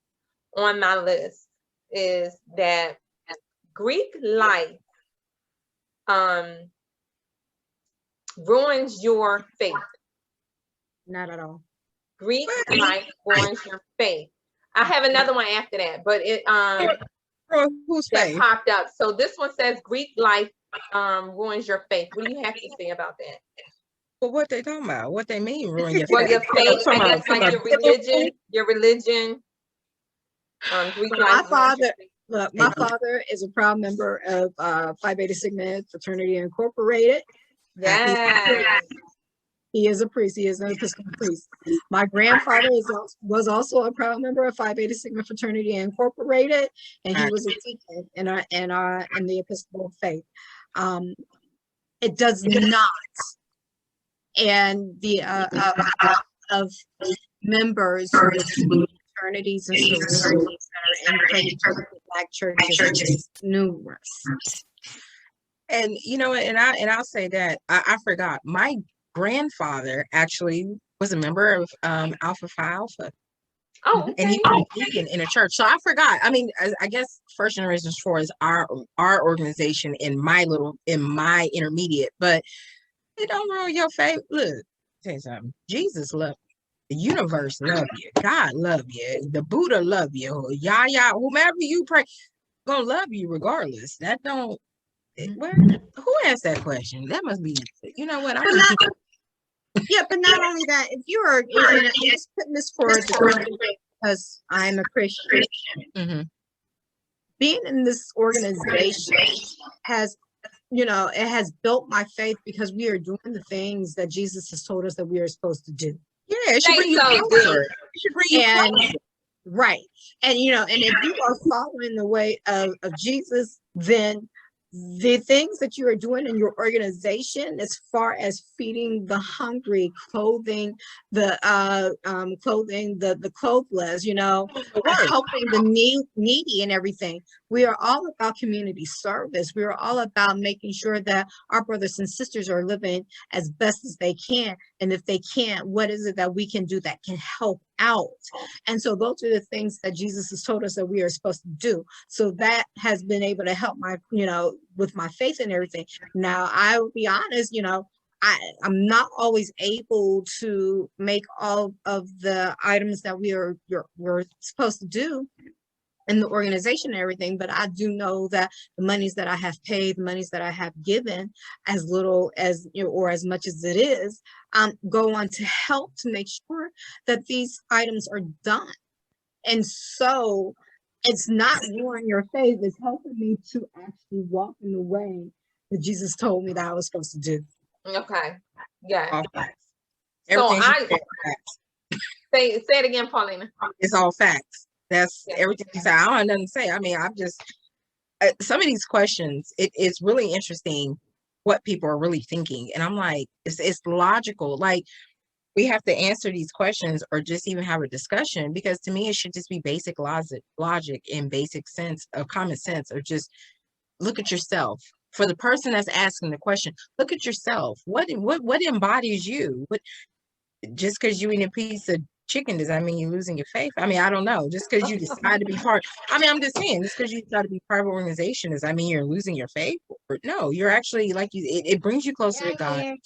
on my list is that Greek life ruins your faith. Not at all. Greek life ruins your faith. I have another one after that, but it that popped up. So this one says Greek life ruins your faith. What do you have to say about that? Well, what they talking about? What they mean ruin your faith? Well, your faith, I guess, like your religion. Greek life. My father is a proud member of Phi Beta Sigma Fraternity Incorporated. Yes. He is a priest. He is an Episcopal priest. My grandfather was also a proud member of Phi Beta Sigma Fraternity Incorporated, and he was a deacon in the Episcopal faith. It does not, and the of members of fraternities and sororities that are in Black churches is numerous. And I'll say that I forgot, my grandfather actually was a member of Alpha Phi Alpha. Oh, okay. And he was a deacon in a church. So I forgot. I mean, I guess First Generation 4 is our organization in my intermediate, but it don't ruin your faith. Look, tell you something. Jesus loved you. The universe love you. God love you. The Buddha love you. Yah, whomever you pray, gonna love you regardless. That don't. Who asked that question? That must be. You know what? But not only that, if you are, I'm just putting this forward because I'm a Christian. Mm-hmm. Being in this organization has, it has built my faith because we are doing the things that Jesus has told us that we are supposed to do. Yeah, it should bring you closer. It should bring you closer. Right. And, and if you are following the way of Jesus, then the things that you are doing in your organization, as far as feeding the hungry, clothing the clothless, helping the needy and everything. We are all about community service. We are all about making sure that our brothers and sisters are living as best as they can. And if they can't, what is it that we can do that can help out? And so those are the things that Jesus has told us that we are supposed to do. So that has been able to help my, with my faith and everything. Now, I will be honest, I'm not always able to make all of the items that we're supposed to do in the organization and everything, but I do know that the monies that I have paid, the monies that I have given, as little as or as much as it is, go on to help to make sure that these items are done. And so it's not ruining your faith, it's helping me to actually walk in the way that Jesus told me that I was supposed to do. Okay. Yeah. All facts. So Everything she said, facts. say it again, Paulina. It's all facts. That's Yeah. everything you said. I don't have nothing to say. I mean, I'm just some of these questions. It's really interesting what people are really thinking, and I'm like, it's logical. Like, we have to answer these questions or just even have a discussion, because to me it should just be basic logic and basic sense of common sense of just look at yourself. For the person that's asking the question, look at yourself. What embodies you? What, just because you eat a piece of chicken, does that mean you're losing your faith? I mean, I don't know. Just because you decide to be part, I mean, I'm just saying, just because you decide to be part of an organization, does that mean you're losing your faith? Or, no, you're actually, like, it brings you closer to God.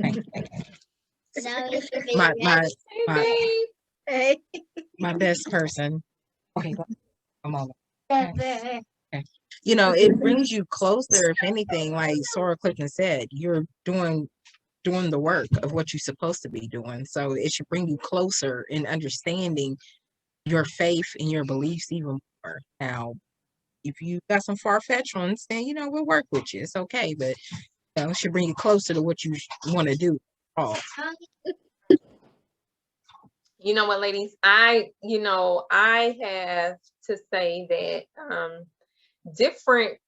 Thank you. My best person. Okay, come on. Okay. You know, it brings you closer. If anything, like Sora Clifton said, you're doing the work of what you're supposed to be doing. So it should bring you closer in understanding your faith and your beliefs even more. Now, if you got some far-fetched ones, then we'll work with you. It's okay, but it should bring you closer to what you want to do. Oh. You know what, ladies? I have to say that different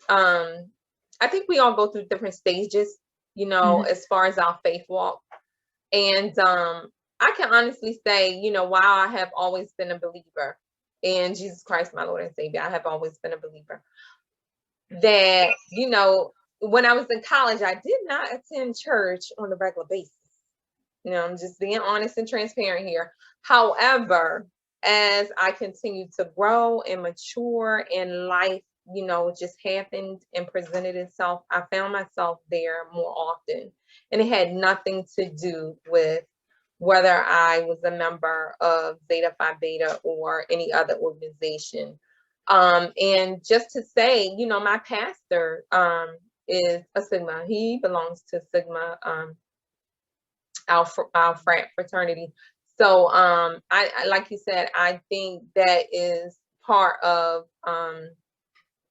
I think we all go through different stages, as far as our faith walk. And I can honestly say, while I have always been a believer in Jesus Christ, my Lord and Savior, I have always been a believer that, when I was in college, I did not attend church on a regular basis. I'm just being honest and transparent here. However, as I continue to grow and mature in life, just happened and presented itself, I found myself there more often. And it had nothing to do with whether I was a member of Zeta Phi Beta or any other organization. And just to say, my pastor is a Sigma. He belongs to Sigma, our frat fraternity. So I like you said, I think that is part of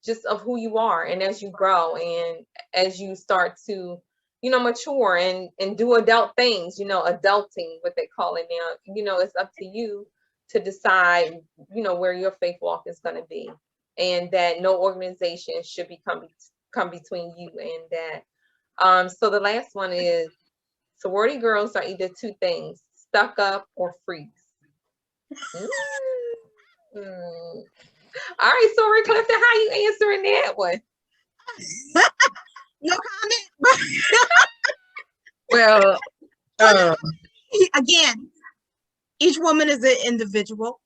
just of who you are. And as you grow and as you start to mature and do adult things, adulting, what they call it now, it's up to you to decide where your faith walk is going to be, and that no organization should come between you and that. So the last one is, sorority girls are either two things: stuck up or freaks. All right, sorry, Clifton, how you answering that one? No comment. Well, again, each woman is an individual,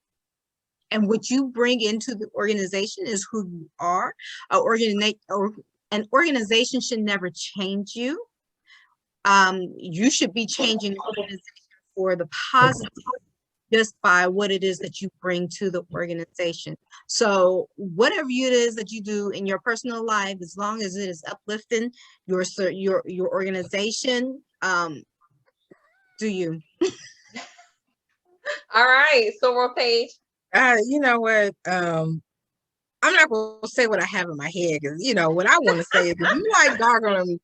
and what you bring into the organization is who you are. An organization should never change you. You should be changing the organization for the positive, just by what it is that you bring to the organization. So whatever it is that you do in your personal life, as long as it is uplifting your organization, do you. All right, Soror Page. You know what? I'm not gonna say what I have in my head, because what I want to say is, if you like doggone,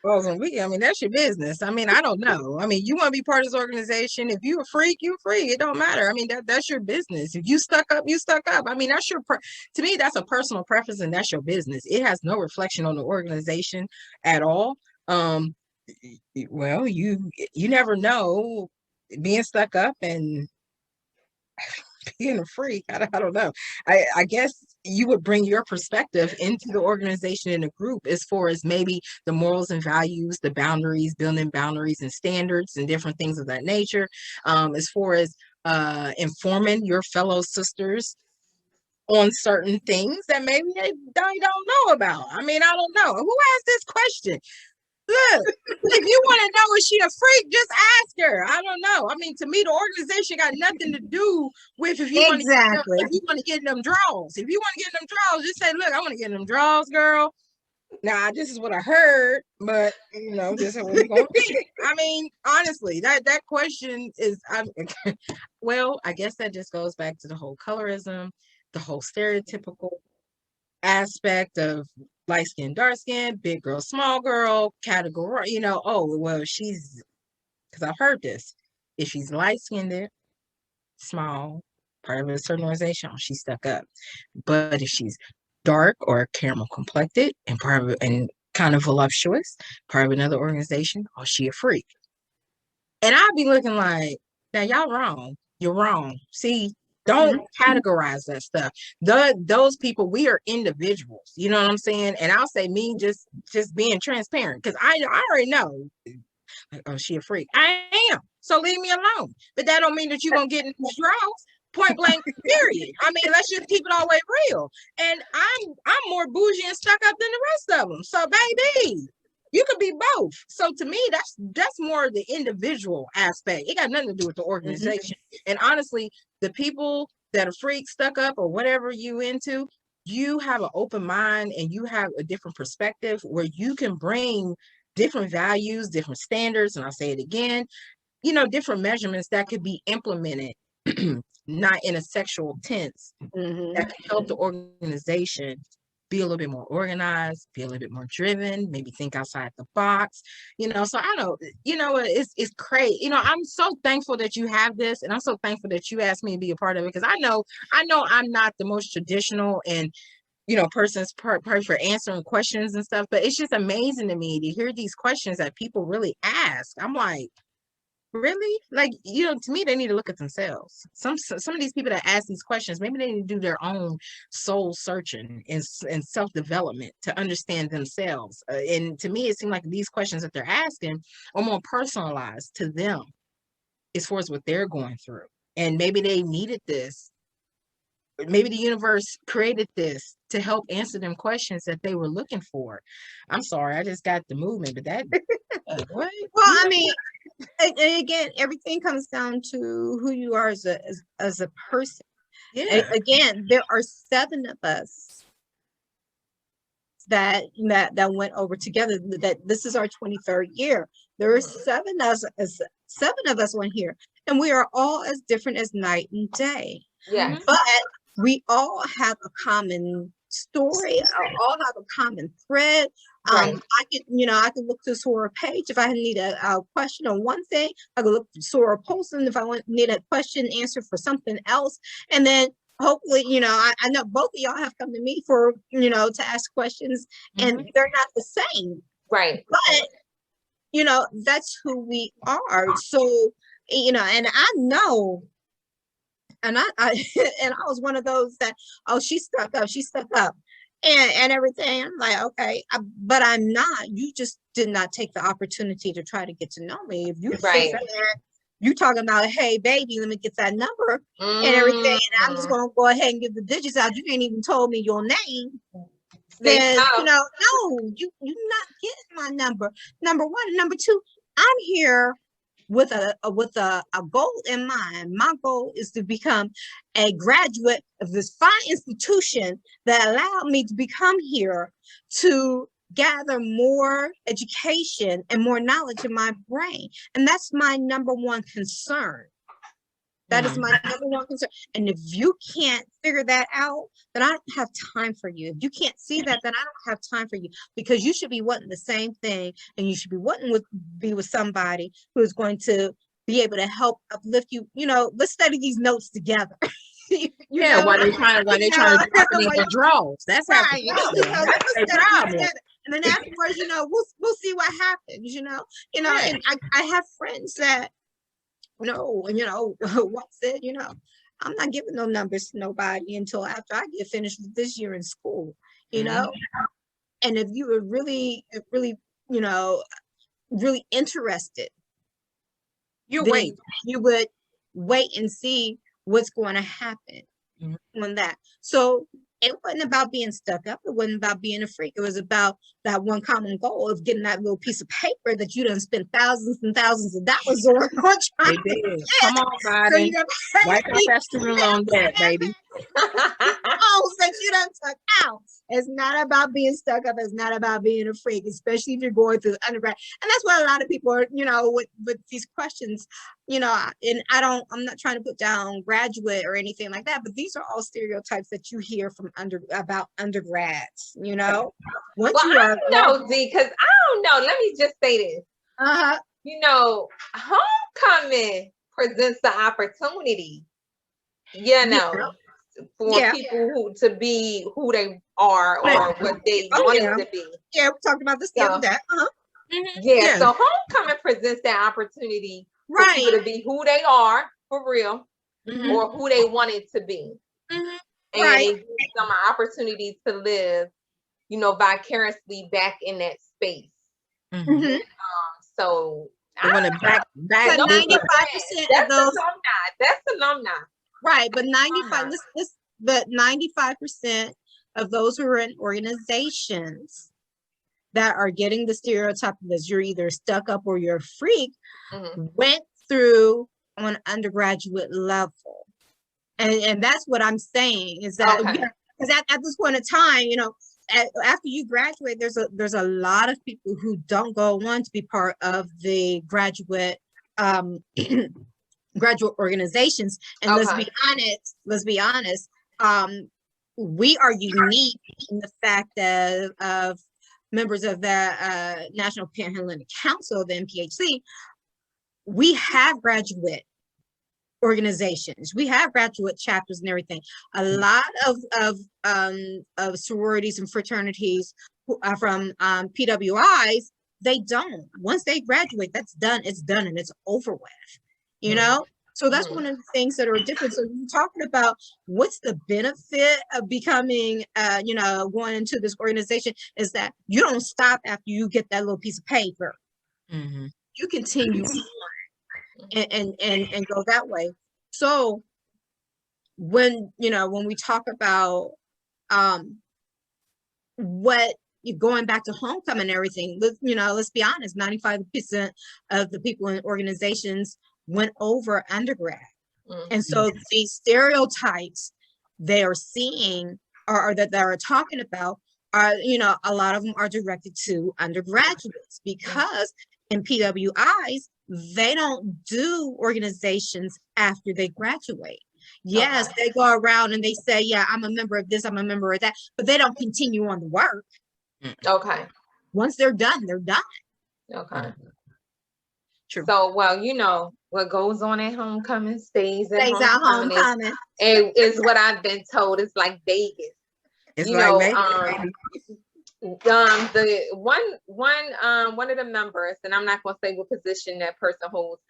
girls on weekend, I mean, that's your business. I mean, I don't know. I mean, you want to be part of this organization. If you a freak, you a freak. It don't matter. I mean, that's your business. If you stuck up, you stuck up. I mean, that's to me, that's a personal preference, and that's your business. It has no reflection on the organization at all. Well, you never know, being stuck up and being a freak. I don't know. I guess you would bring your perspective into the organization in a group, as far as maybe the morals and values, the boundaries, building boundaries and standards and different things of that nature. As far as informing your fellow sisters on certain things that maybe they don't know about. I mean, I don't know. Who asked this question? Look, if you want to know, is she a freak, just ask her. I don't know. I mean, to me, the organization got nothing to do with if you want to get in them draws. If you want to get in them draws, just say, look, I want to get in them draws, girl. Now, this is what I heard, but this is what we're gonna be. I mean, honestly, that question is, well, I guess that just goes back to the whole colorism, the whole stereotypical aspect of light skin, dark skin, big girl, small girl, category, oh, well, because I've heard this. If she's light skinned, small, part of a certain organization, oh, she's stuck up. But if she's dark or caramel complected and and kind of voluptuous, part of another organization, oh, she a freak. And I'd be looking like, now y'all wrong. You're wrong. See, don't categorize that stuff. Those people, we are individuals. You know what I'm saying? And I'll say me just being transparent, because I already know. Like, oh, she a freak. I am. So leave me alone. But that don't mean that you're gonna get in these draws. Point blank, period. I mean, let's just keep it all the way real. And I'm more bougie and stuck up than the rest of them. So baby, you could be both. So to me, that's more the individual aspect. It got nothing to do with the organization. And honestly, the people that are freaks, stuck up, or whatever you into, you have an open mind and you have a different perspective where you can bring different values, different standards, and I'll say it again, different measurements that could be implemented, not in a sexual tense, that can help the organization be a little bit more organized, be a little bit more driven, maybe think outside the box, so I know, it's crazy. I'm so thankful that you have this, and I'm so thankful that you asked me to be a part of it, because I know I'm not the most traditional and person's part for answering questions and stuff, but it's just amazing to me to hear these questions that people really ask. I'm like, really? Like, to me, they need to look at themselves. Some of these people that ask these questions, maybe they need to do their own soul searching and self-development to understand themselves. And to me, it seems like these questions that they're asking are more personalized to them as far as what they're going through. And maybe they needed this. Maybe the universe created this to help answer them questions that they were looking for. I'm sorry, I just got the movement, but that what? Well, I mean, and again, everything comes down to who you are as a person. Yeah. Again, there are 7 of us that went over together. That this is our 23rd year. There are 7 of us went here, and we are all as different as night and day. Yes. But we all have a common story, all have a common thread. Right. I could look to Sora page if I need a question on one thing. I could look to Sora Poston if I need a question answered for something else. And then hopefully, I know both of y'all have come to me for, to ask questions, and they're not the same. Right. But, that's who we are. So, and I know. And I and I was one of those that, oh, she's stuck up and everything. I'm like, okay, but I'm not. You just did not take the opportunity to try to get to know me. If you Right. you talking about, hey baby, let me get that number and everything, and I'm just gonna go ahead and give the digits out. You ain't even told me your name. Then no, you're not getting my number. Number one. Number two, I'm here with a goal in mind. My goal is to become a graduate of this fine institution that allowed me to become here to gather more education and more knowledge in my brain. And that's my number one concern. That is my number one concern. And if you can't figure that out, then I don't have time for you. If you can't see that, then I don't have time for you, because you should be wanting the same thing, and you should be wanting to be with somebody who is going to be able to help uplift you. Let's study these notes together. While they're trying to drop it in their draws. That's right. That's their problem. And then afterwards, we'll see what happens. And I have friends that, once said, I'm not giving no numbers to nobody until after I get finished with this year in school, And if you were really, really interested, you would wait and see what's going to happen on that. So it wasn't about being stuck up. It wasn't about being a freak. It was about that one common goal of getting that little piece of paper that you done spent thousands and thousands of dollars on trying to get. Come on, Biden. Wipe the festival on that, baby. Oh, since you done stuck out. It's not about being stuck up. It's not about being a freak, especially if you're going through undergrad. And that's why a lot of people are, with these questions, and I'm not trying to put down graduate or anything like that, but these are all stereotypes that you hear from about undergrads, Once well, you I don't know, Z, because I don't know. Let me just say this. Homecoming presents the opportunity, for people who to be who they are or what they wanted to be. Yeah, we talked about this the other day. So homecoming presents that opportunity for people to be who they are for real, or who they wanted to be. And it gives them an opportunity to live, vicariously back in that space. So I want to back 95% of those. That's alumni. Right, but 95% of those who are in organizations that are getting the stereotype that you're either stuck up or you're a freak went through on an undergraduate level. And that's what I'm saying is that because at this point in time, after you graduate, there's a lot of people who don't go on to be part of the graduate graduate organizations. And let's be honest, we are unique in the fact of members of the National Panhellenic Council, the NPHC. We have graduate organizations, we have graduate chapters and everything. A lot of sororities and fraternities from PWIs, they don't. Once they graduate, that's done. It's done and it's over with. So that's one of the things that are different. So you're talking about what's the benefit of becoming, going into this organization is that you don't stop after you get that little piece of paper. You continue and go that way. So when we talk about what you're going back to homecoming and everything, let's be honest, 95% of the people in organizations went over undergrad. And so these stereotypes they are seeing or that they're talking about are, a lot of them are directed to undergraduates because in PWIs, they don't do organizations after they graduate. Yes, they go around and they say, yeah, I'm a member of this, I'm a member of that, but they don't continue on the work. Once they're done, they're done. True. So, what goes on at homecoming stays at homecoming. Is what I've been told. It's like Vegas. It's the one of the members, and I'm not gonna say what position that person holds,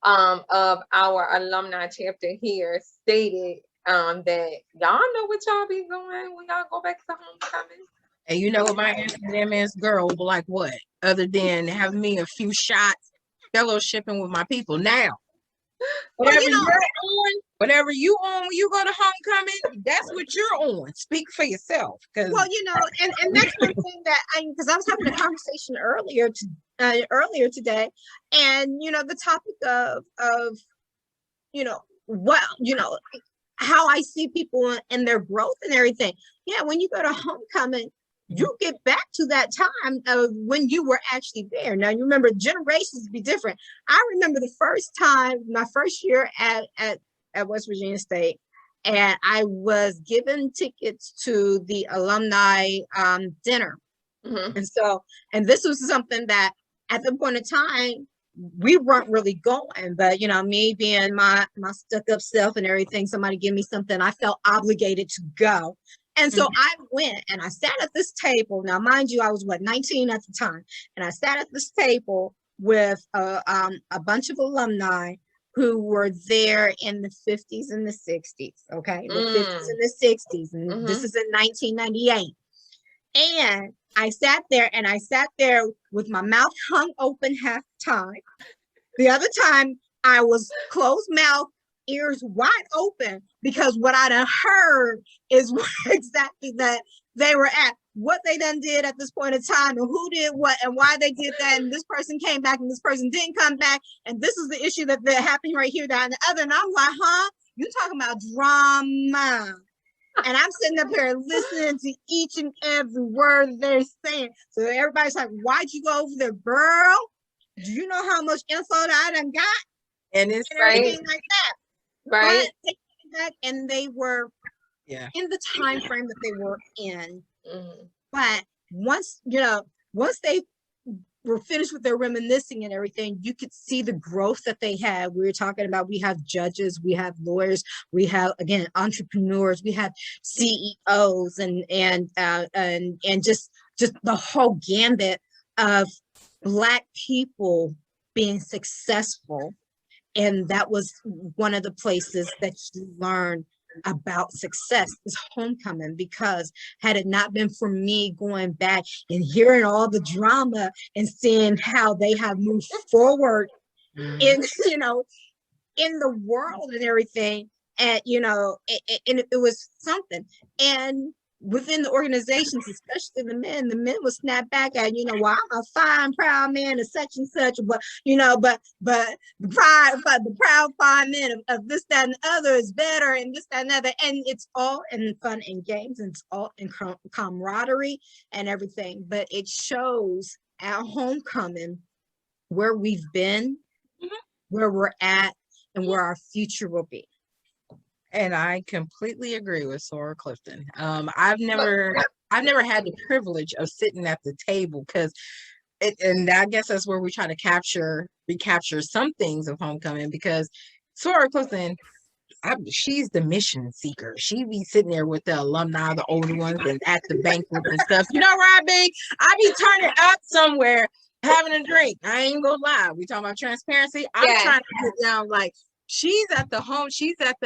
of our alumni chapter here stated that y'all know what y'all be doing when y'all go back to homecoming. And you know what my answer to them is, girl, like what? Other than having me a few shots, fellowshipping with my people. Now, whatever whatever you on when you go to homecoming, that's what you're on. Speak for yourself. And that's one thing that because I was having a conversation earlier today, and the topic of how I see people and their growth and everything. Yeah, when you go to homecoming, you get back to that time of when you were actually there. Now, you remember generations be different. I remember the first time, my first year at West Virginia State, and I was given tickets to the alumni dinner. And this was something that at the point in time, we weren't really going, but me being my stuck up self and everything, somebody give me something, I felt obligated to go. And so I went and I sat at this table. Now, mind you, I was 19 at the time. And I sat at this table with a bunch of alumni who were there in the 50s and the 60s. Okay. The 50s and the 60s. And this is in 1998. And I sat there with my mouth hung open half the time. The other time I was closed mouth, ears wide open, because what I done heard is exactly that they were at, what they done did at this point in time, and who did what and why they did that, and this person came back and this person didn't come back, and this is the issue that happened right here, that, and the other. And I'm like, huh? You talking about drama? And I'm sitting up here listening to each and every word they're saying. So everybody's like, why'd you go over there, girl? Do you know how much info that I done got? And it's And everything like that. Right. But they came back and they were in the time frame that they were in. Mm-hmm. But once they were finished with their reminiscing and everything, you could see the growth that they had. We were talking about, we have judges, we have lawyers, we have, again, entrepreneurs, we have CEOs, and just the whole gambit of Black people being successful. And that was one of the places that you learn about success, is Homecoming, because had it not been for me going back and hearing all the drama and seeing how they have moved forward in in the world and everything, and it was something. And within the organizations, especially the men would snap back at, well, I'm a fine, proud man of such and such, but the proud fine man of this, that, and the other is better, and this, that, and the other. And it's all in fun and games, and it's all in camaraderie and everything. But it shows at Homecoming where we've been, where we're at, and where our future will be. And I completely agree with Sora Clifton. I've never had the privilege of sitting at the table, and I guess that's where we try to recapture some things of Homecoming, because Sora Clifton, she's the mission seeker. She be sitting there with the alumni, the older ones, and at the banquet and stuff. You know where I be turning up somewhere having a drink. I ain't gonna lie. We talking about transparency. I'm trying to get down like. She's at the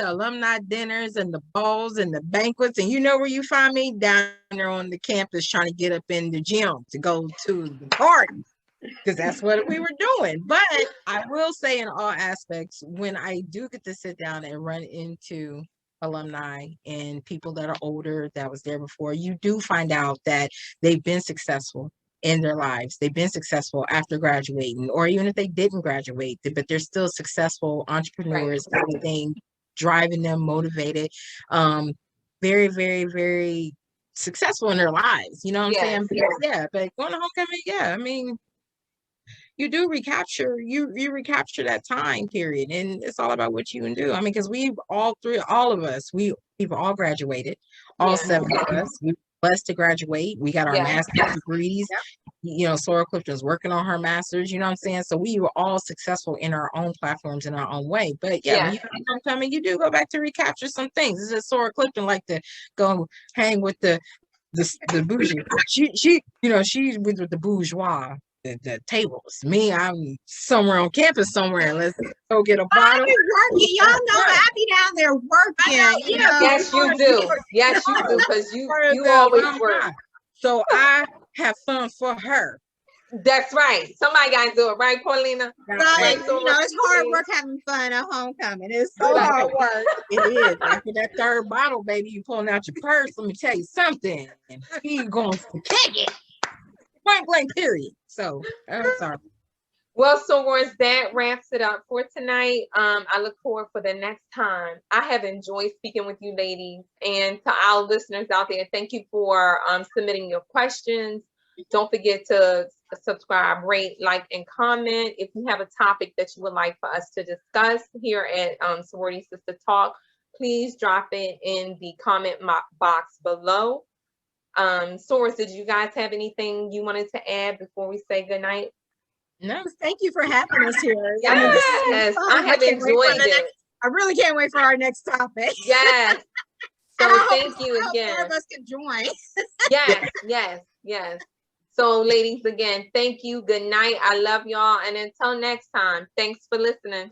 alumni dinners and the balls and the banquets. And you know where you find me? Down there on the campus trying to get up in the gym to go to the party, because that's what we were doing. But I will say, in all aspects, when I do get to sit down and run into alumni and people that are older that was there before, you do find out that they've been successful in their lives. They've been successful after graduating, or even if they didn't graduate, but they're still successful entrepreneurs, everything driving them, motivated, very, very, very successful in their lives. You know what I'm saying? Yeah, but going to Homecoming, I mean, you do recapture, you recapture that time period, and it's all about what you can do. I mean, because we've all of us, we've all graduated, all 7 of us. We blessed to graduate. We got our master's degrees. Sora Clifton's working on her master's, you know what I'm saying? So we were all successful in our own platforms, in our own way. But when you come in, you do go back to recapture some things. It's just Sora Clifton like to go hang with the bourgeois. She's with the bourgeois. The tables. Me, I'm somewhere on campus somewhere. Let's go get a bottle. I be working. Y'all know I be down there working. Yes, you do. Yes, you do, because you always work. So I have fun for her. That's right. Somebody got to do it, right, Paulina? Right. It's hard work having fun at Homecoming. It's so hard work. It is. After that third bottle, baby, you pulling out your purse. Let me tell you something. He's going to take it. Point blank, period. So I'm sorry. Well, Sorors, that wraps it up for tonight. I look forward for the next time. I have enjoyed speaking with you ladies, and to our listeners out there, thank you for submitting your questions. Don't forget to subscribe, rate, like, and comment. If you have a topic that you would like for us to discuss here at Sorority Sister Talk, please drop it in the comment box below. Source, did you guys have anything you wanted to add before we say goodnight? No, thank you for having us here. Yes, I have enjoyed it. I really can't wait for our next topic. Yes. So thank you again. More of us can join. Yes. So ladies, again, thank you. Good night. I love y'all. And until next time, thanks for listening.